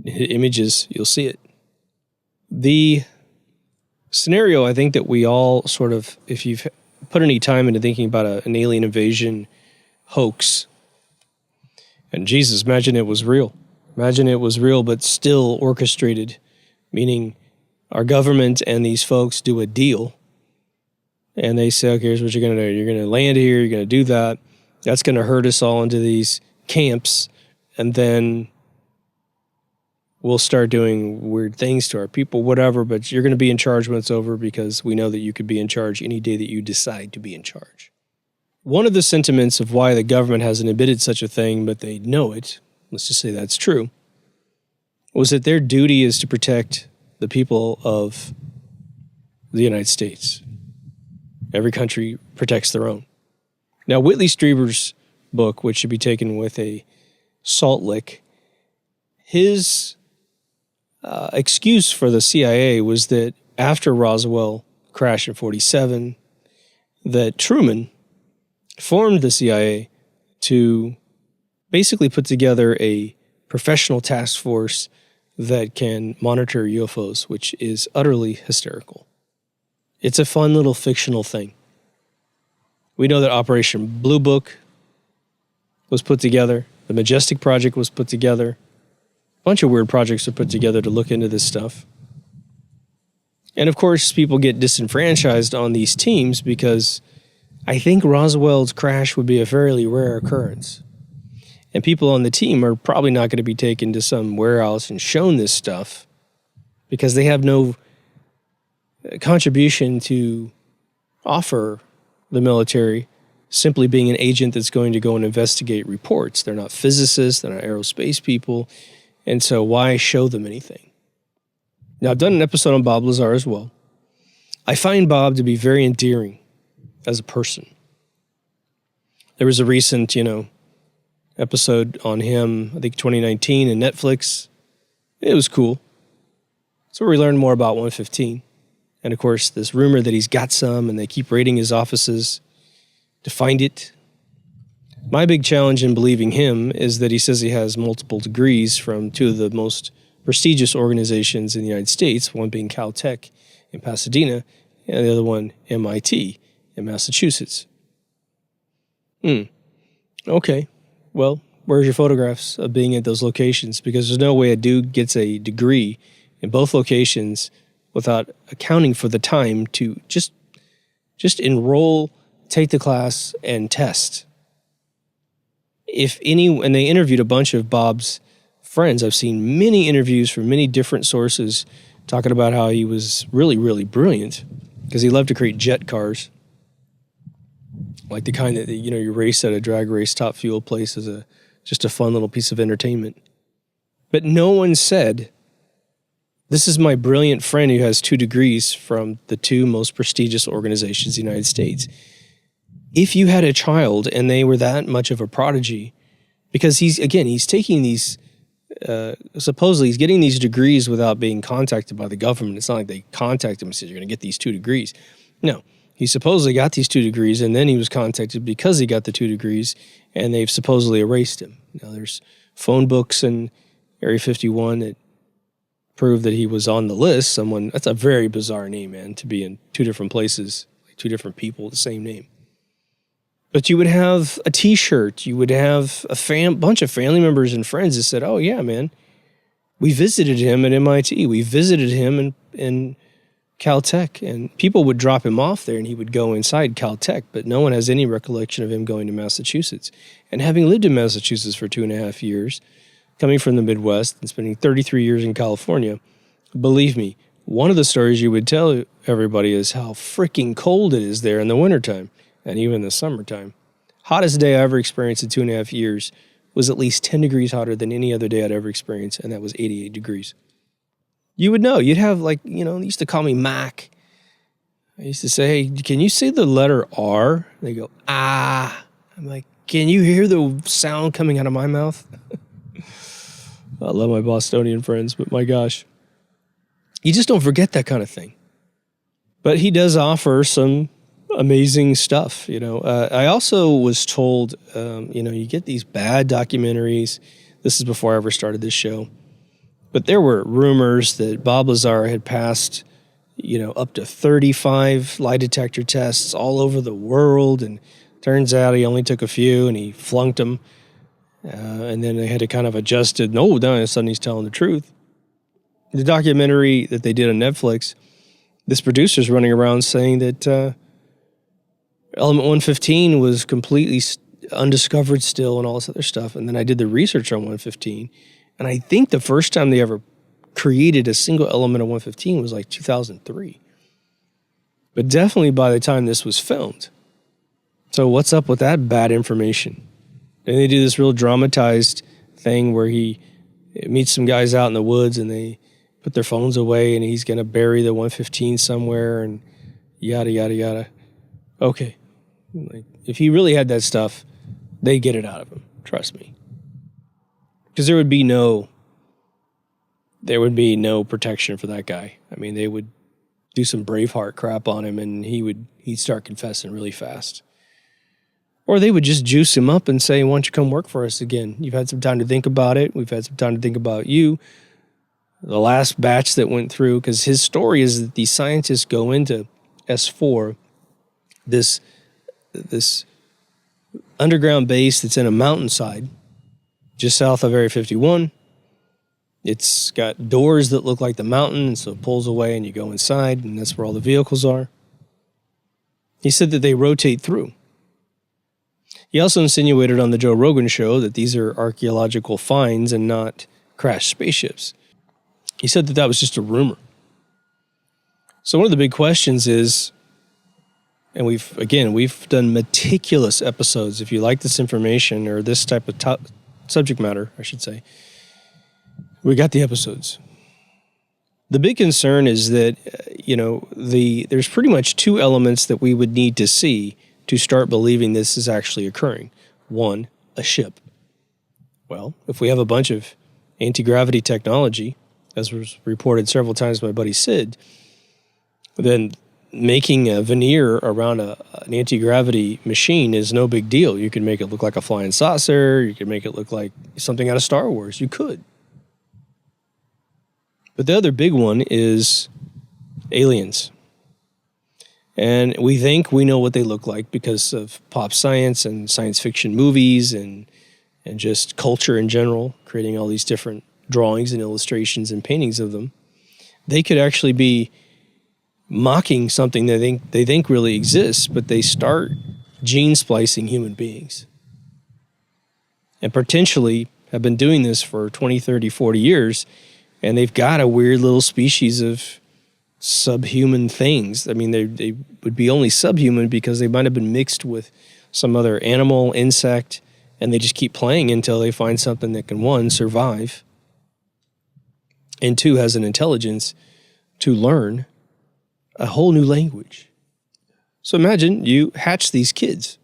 images, you'll see it. The scenario, I think that we all sort of, if you've put any time into thinking about an alien invasion hoax, and Jesus, imagine it was real. Imagine it was real, but still orchestrated, meaning our government and these folks do a deal, and they say, "Okay, here's what you're going to do. You're going to land here, you're going to do that. That's going to herd us all into these camps, and then we'll start doing weird things to our people, whatever, but you're going to be in charge when it's over because we know that you could be in charge any day that you decide to be in charge." One of the sentiments of why the government hasn't admitted such a thing, but they know it, let's just say that's true, was that their duty is to protect the people of the United States. Every country protects their own. Now, Whitley Strieber's book, which should be taken with a salt lick, his excuse for the CIA was that after Roswell crashed in 1947, that Truman formed the CIA to basically put together a professional task force that can monitor UFOs, which is utterly hysterical. It's a fun little fictional thing. We know that Operation Blue Book was put together. The Majestic Project was put together. A bunch of weird projects were put together to look into this stuff. And of course, people get disenfranchised on these teams because I think Roswell's crash would be a fairly rare occurrence. And people on the team are probably not going to be taken to some warehouse and shown this stuff because they have no contribution to offer the military, simply being an agent that's going to go and investigate reports. They're not physicists, they're not aerospace people, and so why show them anything? Now, I've done an episode on Bob Lazar as well. I find Bob to be very endearing as a person. There was a recent, episode on him, I think 2019 in Netflix. It was cool. So we learned more about 115. And of course, this rumor that he's got some and they keep raiding his offices to find it. My big challenge in believing him is that he says he has multiple degrees from two of the most prestigious organizations in the United States, one being Caltech in Pasadena, and the other one, MIT in Massachusetts. Okay. Well, where's your photographs of being at those locations? Because there's no way a dude gets a degree in both locations without accounting for the time to just enroll, take the class, and test. And they interviewed a bunch of Bob's friends. I've seen many interviews from many different sources talking about how he was really, really brilliant because he loved to create jet cars. Like the kind that, you race at a drag race top fuel place as just a fun little piece of entertainment. But no one said, this is my brilliant friend who has 2 degrees from the 2 most prestigious organizations in the United States. If you had a child and they were that much of a prodigy, because he's taking these, supposedly he's getting these degrees without being contacted by the government. It's not like they contact him and said, you're going to get these 2 degrees. No, he supposedly got these 2 degrees and then he was contacted because he got the 2 degrees and they've supposedly erased him. Now there's phone books in Area 51 that prove that he was on the list. That's a very bizarre name, man, to be in 2 different places, like 2 different people with the same name. But you would have a T-shirt. You would have a bunch of family members and friends that said, oh, yeah, man, we visited him at MIT. We visited him in Caltech. And people would drop him off there and he would go inside Caltech. But no one has any recollection of him going to Massachusetts. And having lived in Massachusetts for 2.5 years, coming from the Midwest and spending 33 years in California, believe me, one of the stories you would tell everybody is how freaking cold it is there in the wintertime. And even in the summertime. Hottest day I ever experienced in 2.5 years was at least 10 degrees hotter than any other day I'd ever experienced, and that was 88 degrees. You would know. You'd have they used to call me Mac. I used to say, hey, can you say the letter R? They go, ah. I'm like, can you hear the sound coming out of my mouth? I love my Bostonian friends, but my gosh. You just don't forget that kind of thing. But he does offer some amazing stuff. I also was told, you get these bad documentaries. This is before I ever started this show. But there were rumors that Bob Lazar had passed, up to 35 lie detector tests all over the world. And turns out he only took a few and he flunked them. And then they had to kind of adjust it. No, then suddenly he's telling the truth. The documentary that they did on Netflix, this producer's running around saying that, Element 115 was completely undiscovered still and all this other stuff. And then I did the research on 115. And I think the first time they ever created a single element of 115 was like 2003. But definitely by the time this was filmed. So what's up with that bad information? And they do this real dramatized thing where he meets some guys out in the woods and they put their phones away and he's going to bury the 115 somewhere and yada, yada, yada. Okay. If he really had that stuff, they'd get it out of him. Trust me. Because there would be no protection for that guy. I mean, they would do some Braveheart crap on him and he'd start confessing really fast. Or they would just juice him up and say, why don't you come work for us again? You've had some time to think about it. We've had some time to think about you. The last batch that went through, because his story is that these scientists go into S4, this underground base that's in a mountainside just south of Area 51. It's got doors that look like the mountain, and so it pulls away and you go inside, and that's where all the vehicles are. He said that they rotate through. He also insinuated on the Joe Rogan show that these are archaeological finds and not crashed spaceships. He said that was just a rumor. So one of the big questions is, and we've done meticulous episodes. If you like this information or this type of subject matter, I should say, we got the episodes. The big concern is that, there's pretty much 2 elements that we would need to see to start believing this is actually occurring. 1, a ship. Well, if we have a bunch of anti-gravity technology as was reported several times by my buddy Sid, then making a veneer around an anti-gravity machine is no big deal. You can make it look like a flying saucer. You can make it look like something out of Star Wars. You could. But the other big one is aliens. And we think we know what they look like because of pop science and science fiction movies and just culture in general, creating all these different drawings and illustrations and paintings of them. They could actually be mocking something they think really exists, but they start gene splicing human beings. And potentially have been doing this for 20, 30, 40 years, and they've got a weird little species of subhuman things. I mean, they would be only subhuman because they might have been mixed with some other animal, insect, and they just keep playing until they find something that can, one, survive, and two, has an intelligence to learn a whole new language. So imagine you hatch these kids.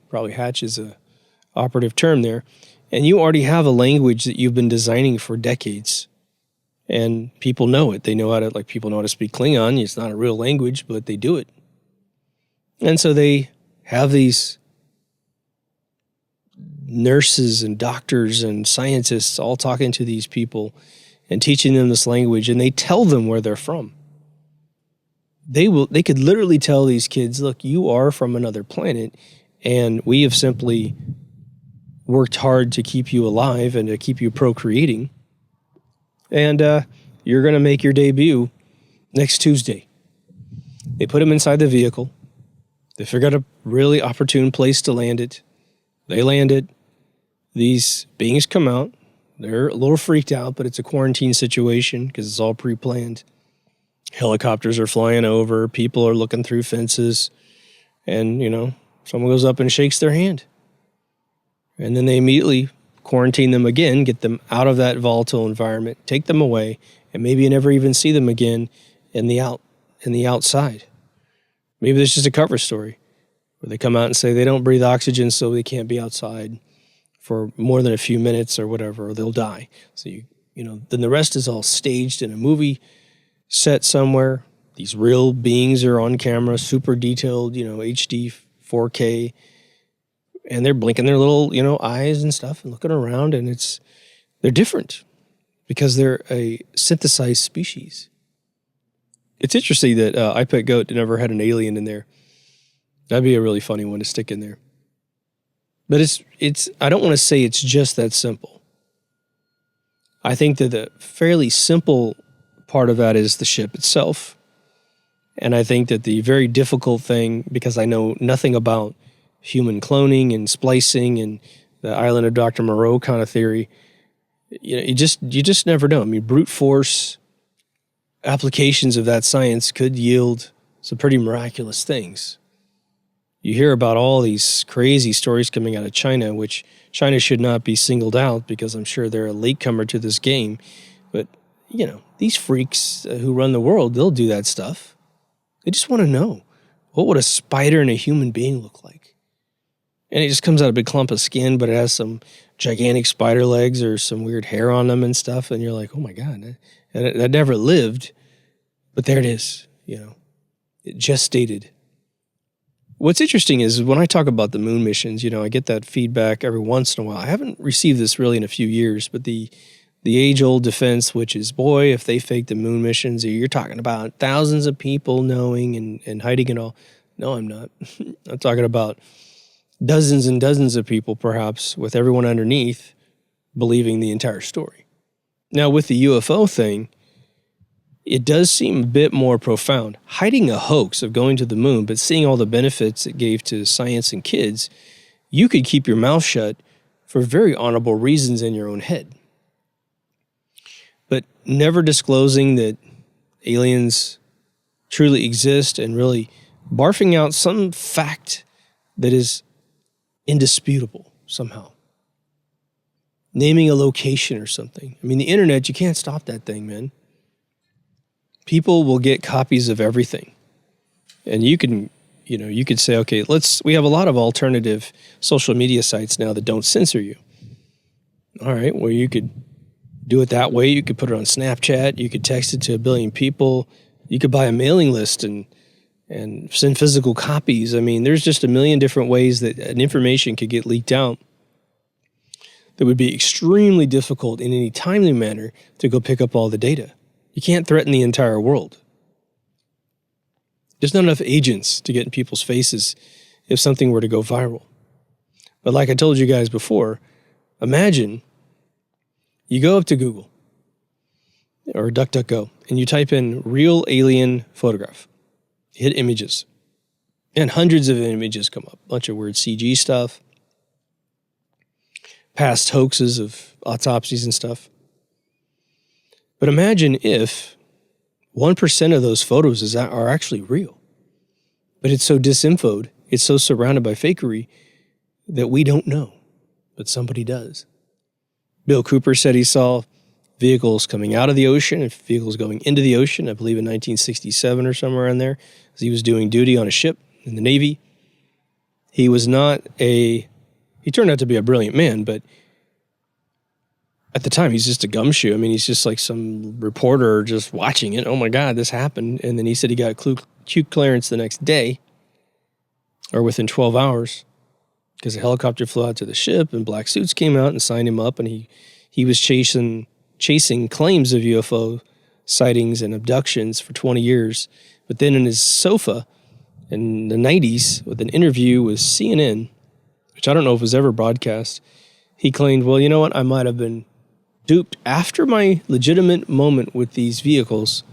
Probably hatch is a operative term there. And you already have a language that you've been designing for decades. And people know it. They know how to, like, people know how to speak Klingon. It's not a real language, but they do it. And so they have these nurses and doctors and scientists all talking to these people and teaching them this language, and they tell them where they're from. They could literally tell these kids, look, you are from another planet, and we have simply worked hard to keep you alive and to keep you procreating. And you're going to make your debut next Tuesday. They put them inside the vehicle. They figure out a really opportune place to land it. They land it. These beings come out. They're a little freaked out, but it's a quarantine situation because it's all pre-planned. Helicopters are flying over. People are looking through fences. And, someone goes up and shakes their hand. And then they immediately quarantine them again, get them out of that volatile environment, take them away, and maybe you never even see them again in the outside. Maybe there's just a cover story where they come out and say they don't breathe oxygen, so they can't be outside for more than a few minutes or whatever, or they'll die. So then the rest is all staged in a movie set somewhere. These real beings are on camera, super detailed, HD 4K, and they're blinking their little, eyes and stuff and looking around, and they're different because they're a synthesized species. It's interesting that I Pet Goat never had an alien in there. That'd be a really funny one to stick in there. But it's I don't want to say it's just that simple. I think that the fairly simple part of that is the ship itself. And I think that the very difficult thing, because I know nothing about human cloning and splicing and the Island of Dr. Moreau kind of theory, you just never know. I mean, brute force applications of that science could yield some pretty miraculous things. You hear about all these crazy stories coming out of China, which China should not be singled out because I'm sure they're a latecomer to this game. But, these freaks who run the world, they'll do that stuff. They just want to know, what would a spider and a human being look like? And it just comes out a big clump of skin, but it has some gigantic spider legs or some weird hair on them and stuff. And you're like, oh my God, that never lived. But there it is, it gestated. What's interesting is when I talk about the moon missions, I get that feedback every once in a while. I haven't received this really in a few years, but the age-old defense, which is, boy, if they fake the moon missions, you're talking about thousands of people knowing and hiding it all. No, I'm not. I'm talking about dozens and dozens of people, perhaps, with everyone underneath believing the entire story. Now, with the UFO thing, it does seem a bit more profound. Hiding a hoax of going to the moon, but seeing all the benefits it gave to science and kids, you could keep your mouth shut for very honorable reasons in your own head. But never disclosing that aliens truly exist and really barfing out some fact that is indisputable somehow. Naming a location or something. I mean, the internet, you can't stop that thing, man. People will get copies of everything. And you could say, okay, we have a lot of alternative social media sites now that don't censor you. All right, well, you could Do it that way. You could put it on Snapchat. You could text it to 1 billion people. You could buy a mailing list and send physical copies. I mean, there's just a million different ways that an information could get leaked out that would be extremely difficult in any timely manner to go pick up all the data. You can't threaten the entire world. There's not enough agents to get in people's faces if something were to go viral. But like I told you guys before, imagine you go up to Google or DuckDuckGo and you type in real alien photograph. Hit images. And hundreds of images come up. Bunch of weird CG stuff. Past hoaxes of autopsies and stuff. But imagine if 1% of those photos are actually real. But it's so disinfoed, it's so surrounded by fakery that we don't know. But somebody does. Bill Cooper said he saw vehicles coming out of the ocean and vehicles going into the ocean, I believe in 1967 or somewhere in there, as he was doing duty on a ship in the Navy. He turned out to be a brilliant man, but at the time he's just a gumshoe. I mean, he's just like some reporter just watching it. Oh my God, this happened. And then he said he got Q clearance the next day or within 12 hours because a helicopter flew out to the ship and black suits came out and signed him up, and he was chasing claims of UFO sightings and abductions for 20 years. But then in his sofa in the 90s with an interview with CNN, which I don't know if was ever broadcast, he claimed, well, you know what? I might have been duped after my legitimate moment with these vehicles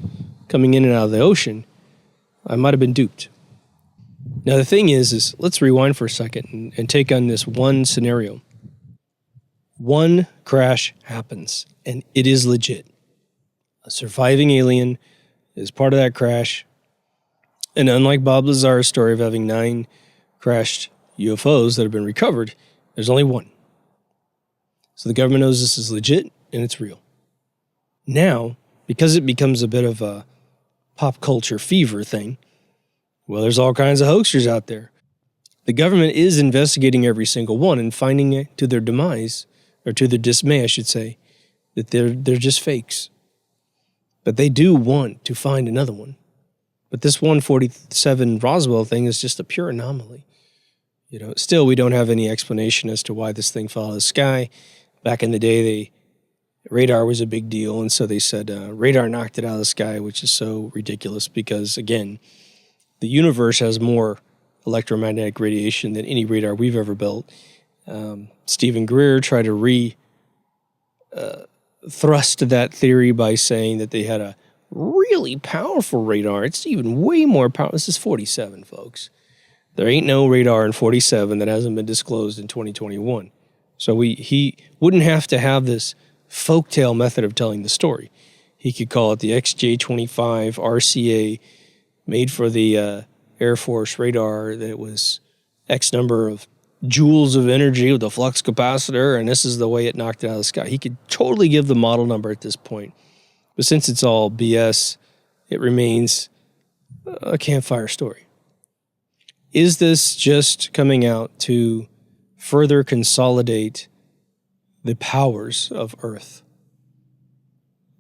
coming in and out of the ocean. I might have been duped. Now, the thing is let's rewind for a second and take on this one scenario. One crash happens, and it is legit. A surviving alien is part of that crash. And unlike Bob Lazar's story of having 9 crashed UFOs that have been recovered, there's only one. So the government knows this is legit and it's real. Now, because it becomes a bit of a pop culture fever thing, well, there's all kinds of hoaxers out there. The government is investigating every single one and finding it to their demise, or to their dismay, I should say, that they're just fakes. But they do want to find another one. But this 147 Roswell thing is just a pure anomaly. You know, still, we don't have any explanation as to why this thing fell out of the sky. Back in the day, radar was a big deal, and so they said radar knocked it out of the sky, which is so ridiculous because, again, the universe has more electromagnetic radiation than any radar we've ever built. Stephen Greer tried to thrust that theory by saying that they had a really powerful radar. It's even way more powerful. This is 47, folks. There ain't no radar in 47 that hasn't been disclosed in 2021. So he wouldn't have to have this folktale method of telling the story. He could call it the XJ25 RCA, made for the Air Force radar, that it was X number of joules of energy with a flux capacitor, and this is the way it knocked it out of the sky. He could totally give the model number at this point. But since it's all BS, it remains a campfire story. Is this just coming out to further consolidate the powers of Earth?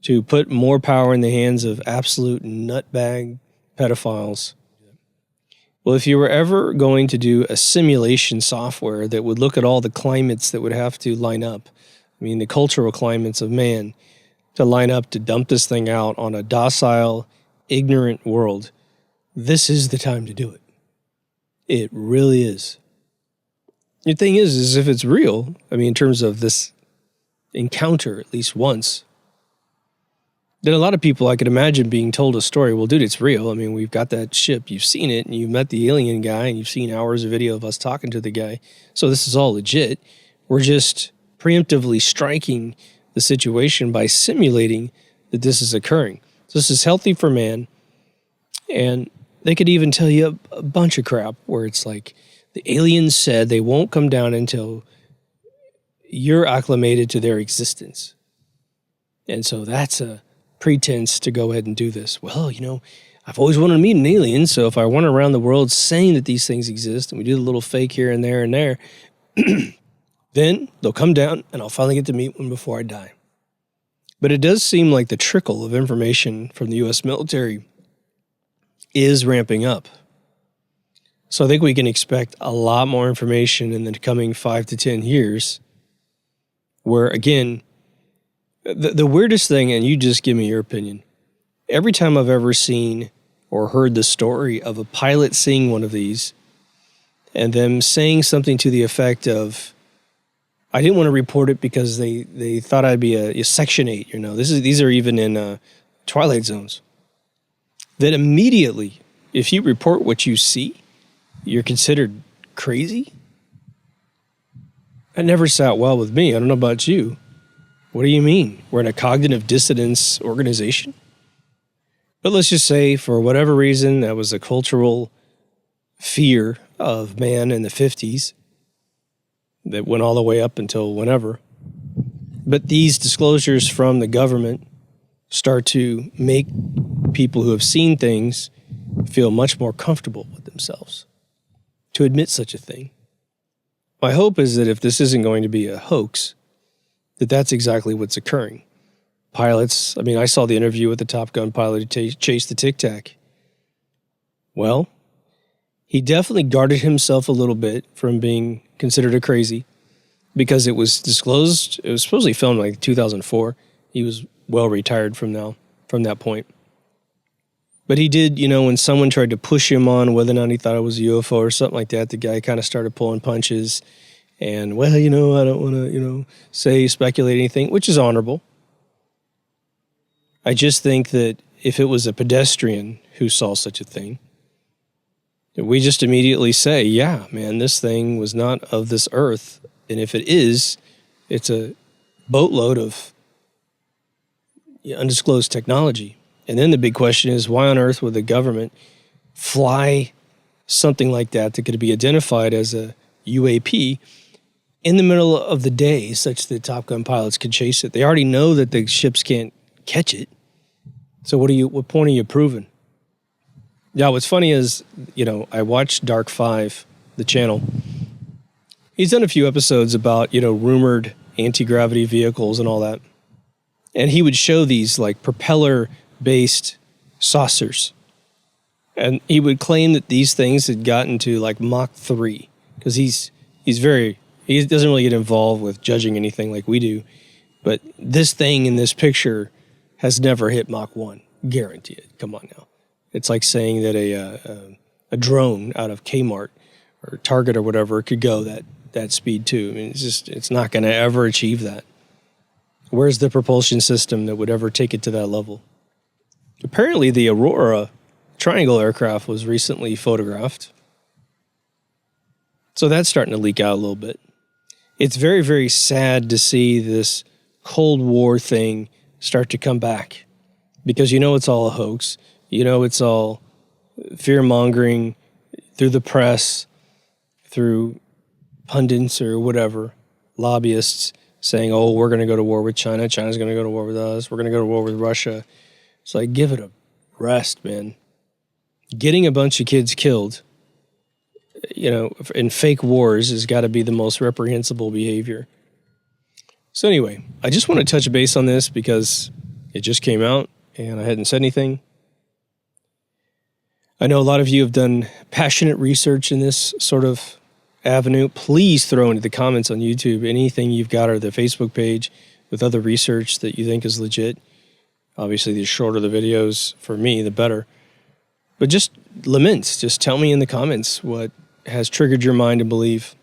To put more power in the hands of absolute nutbag pedophiles? Well, if you were ever going to do a simulation software that would look at all the climates that would have to line up, I mean, the cultural climates of man, to line up to dump this thing out on a docile, ignorant world, this is the time to do it. It really is. The thing is if it's real, I mean, in terms of this encounter at least once, then a lot of people, I could imagine being told a story. Well, dude, it's real. I mean, we've got that ship. You've seen it, and you've met the alien guy, and you've seen hours of video of us talking to the guy. So this is all legit. We're just preemptively striking the situation by simulating that this is occurring. So this is healthy for man. And they could even tell you a bunch of crap where it's like, the aliens said they won't come down until you're acclimated to their existence. And so that's a pretense to go ahead and do this. Well, you know, I've always wanted to meet an alien, so if I went around the world saying that these things exist, and we do the little fake here and there, then they'll come down, and I'll finally get to meet one before I die. But it does seem like the trickle of information from the U.S. military is ramping up. So I think we can expect a lot more information in the coming 5 to 10 years where, again, the weirdest thing, and you just give me your opinion, every time I've ever seen or heard the story of a pilot seeing one of these and them saying something to the effect of, I didn't want to report it because they thought I'd be a Section 8, these are even in Twilight Zones. That immediately, if you report what you see, you're considered crazy? That never sat well with me. I don't know about you. What do you mean? We're in a cognitive dissonance organization? But let's just say, for whatever reason, that was a cultural fear of man in the 50s that went all the way up until whenever. But these disclosures from the government start to make people who have seen things feel much more comfortable with themselves to admit such a thing. My hope is that if this isn't going to be a hoax, that's exactly what's occurring. Pilots, I saw the interview with the Top Gun pilot who chased the Tic Tac. Well, he definitely guarded himself a little bit from being considered a crazy because it was disclosed. It was supposedly filmed like 2004. He was well retired from that point. But he did, when someone tried to push him on whether or not he thought it was a UFO or something like that, the guy kind of started pulling punches. And, I don't want to, speculate anything, which is honorable. I just think that if it was a pedestrian who saw such a thing, we just immediately say, yeah, man, this thing was not of this earth. And if it is, it's a boatload of undisclosed technology. And then the big question is, why on earth would the government fly something like that could be identified as a UAP in the middle of the day such that Top Gun pilots could chase it? They already know that the ships can't catch it. So what point are you proving? Yeah, what's funny is, I watched Dark 5, the channel. He's done a few episodes about, rumored anti-gravity vehicles and all that. And he would show these like propeller-based saucers. And he would claim that these things had gotten to like Mach 3 because he doesn't really get involved with judging anything like we do. But this thing in this picture has never hit Mach 1. Guarantee it. Come on now. It's like saying that a drone out of Kmart or Target or whatever could go that speed too. It's not going to ever achieve that. Where's the propulsion system that would ever take it to that level? Apparently the Aurora triangle aircraft was recently photographed. So that's starting to leak out a little bit. It's very, very sad to see this Cold War thing start to come back because it's all a hoax. It's all fear-mongering through the press, through pundits or whatever, lobbyists saying, oh, we're going to go to war with China. China's going to go to war with us. We're going to go to war with Russia. It's like, give it a rest, man. Getting a bunch of kids killed, in fake wars has got to be the most reprehensible behavior. So anyway, I just want to touch base on this because it just came out and I hadn't said anything. I know a lot of you have done passionate research in this sort of avenue. Please throw into the comments on YouTube anything you've got or the Facebook page with other research that you think is legit. Obviously, the shorter the videos for me, the better. But just laments. Just tell me in the comments what has triggered your mind to believe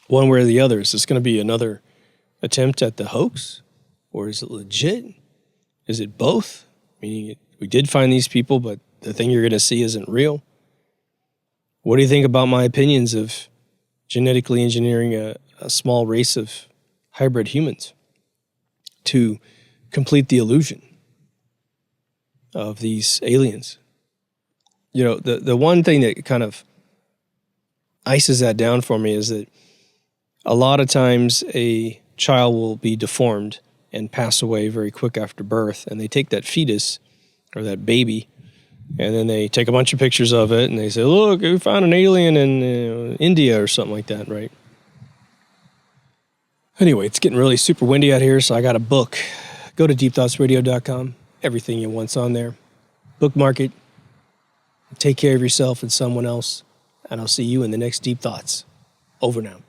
one way or the other. Is this going to be another attempt at the hoax? Or is it legit? Is it both? Meaning we did find these people, but the thing you're going to see isn't real. What do you think about my opinions of genetically engineering a small race of hybrid humans to complete the illusion of these aliens? The one thing that kind of ices that down for me is that a lot of times a child will be deformed and pass away very quick after birth, and they take that fetus or that baby and then they take a bunch of pictures of it and they say, look, we found an alien in India or something like that, right? Anyway, it's getting really super windy out here, so I got a book Go to deepthoughtsradio.com. Everything you want's on there. Bookmark it. Take care of yourself and someone else. And I'll see you in the next Deep Thoughts. Over now.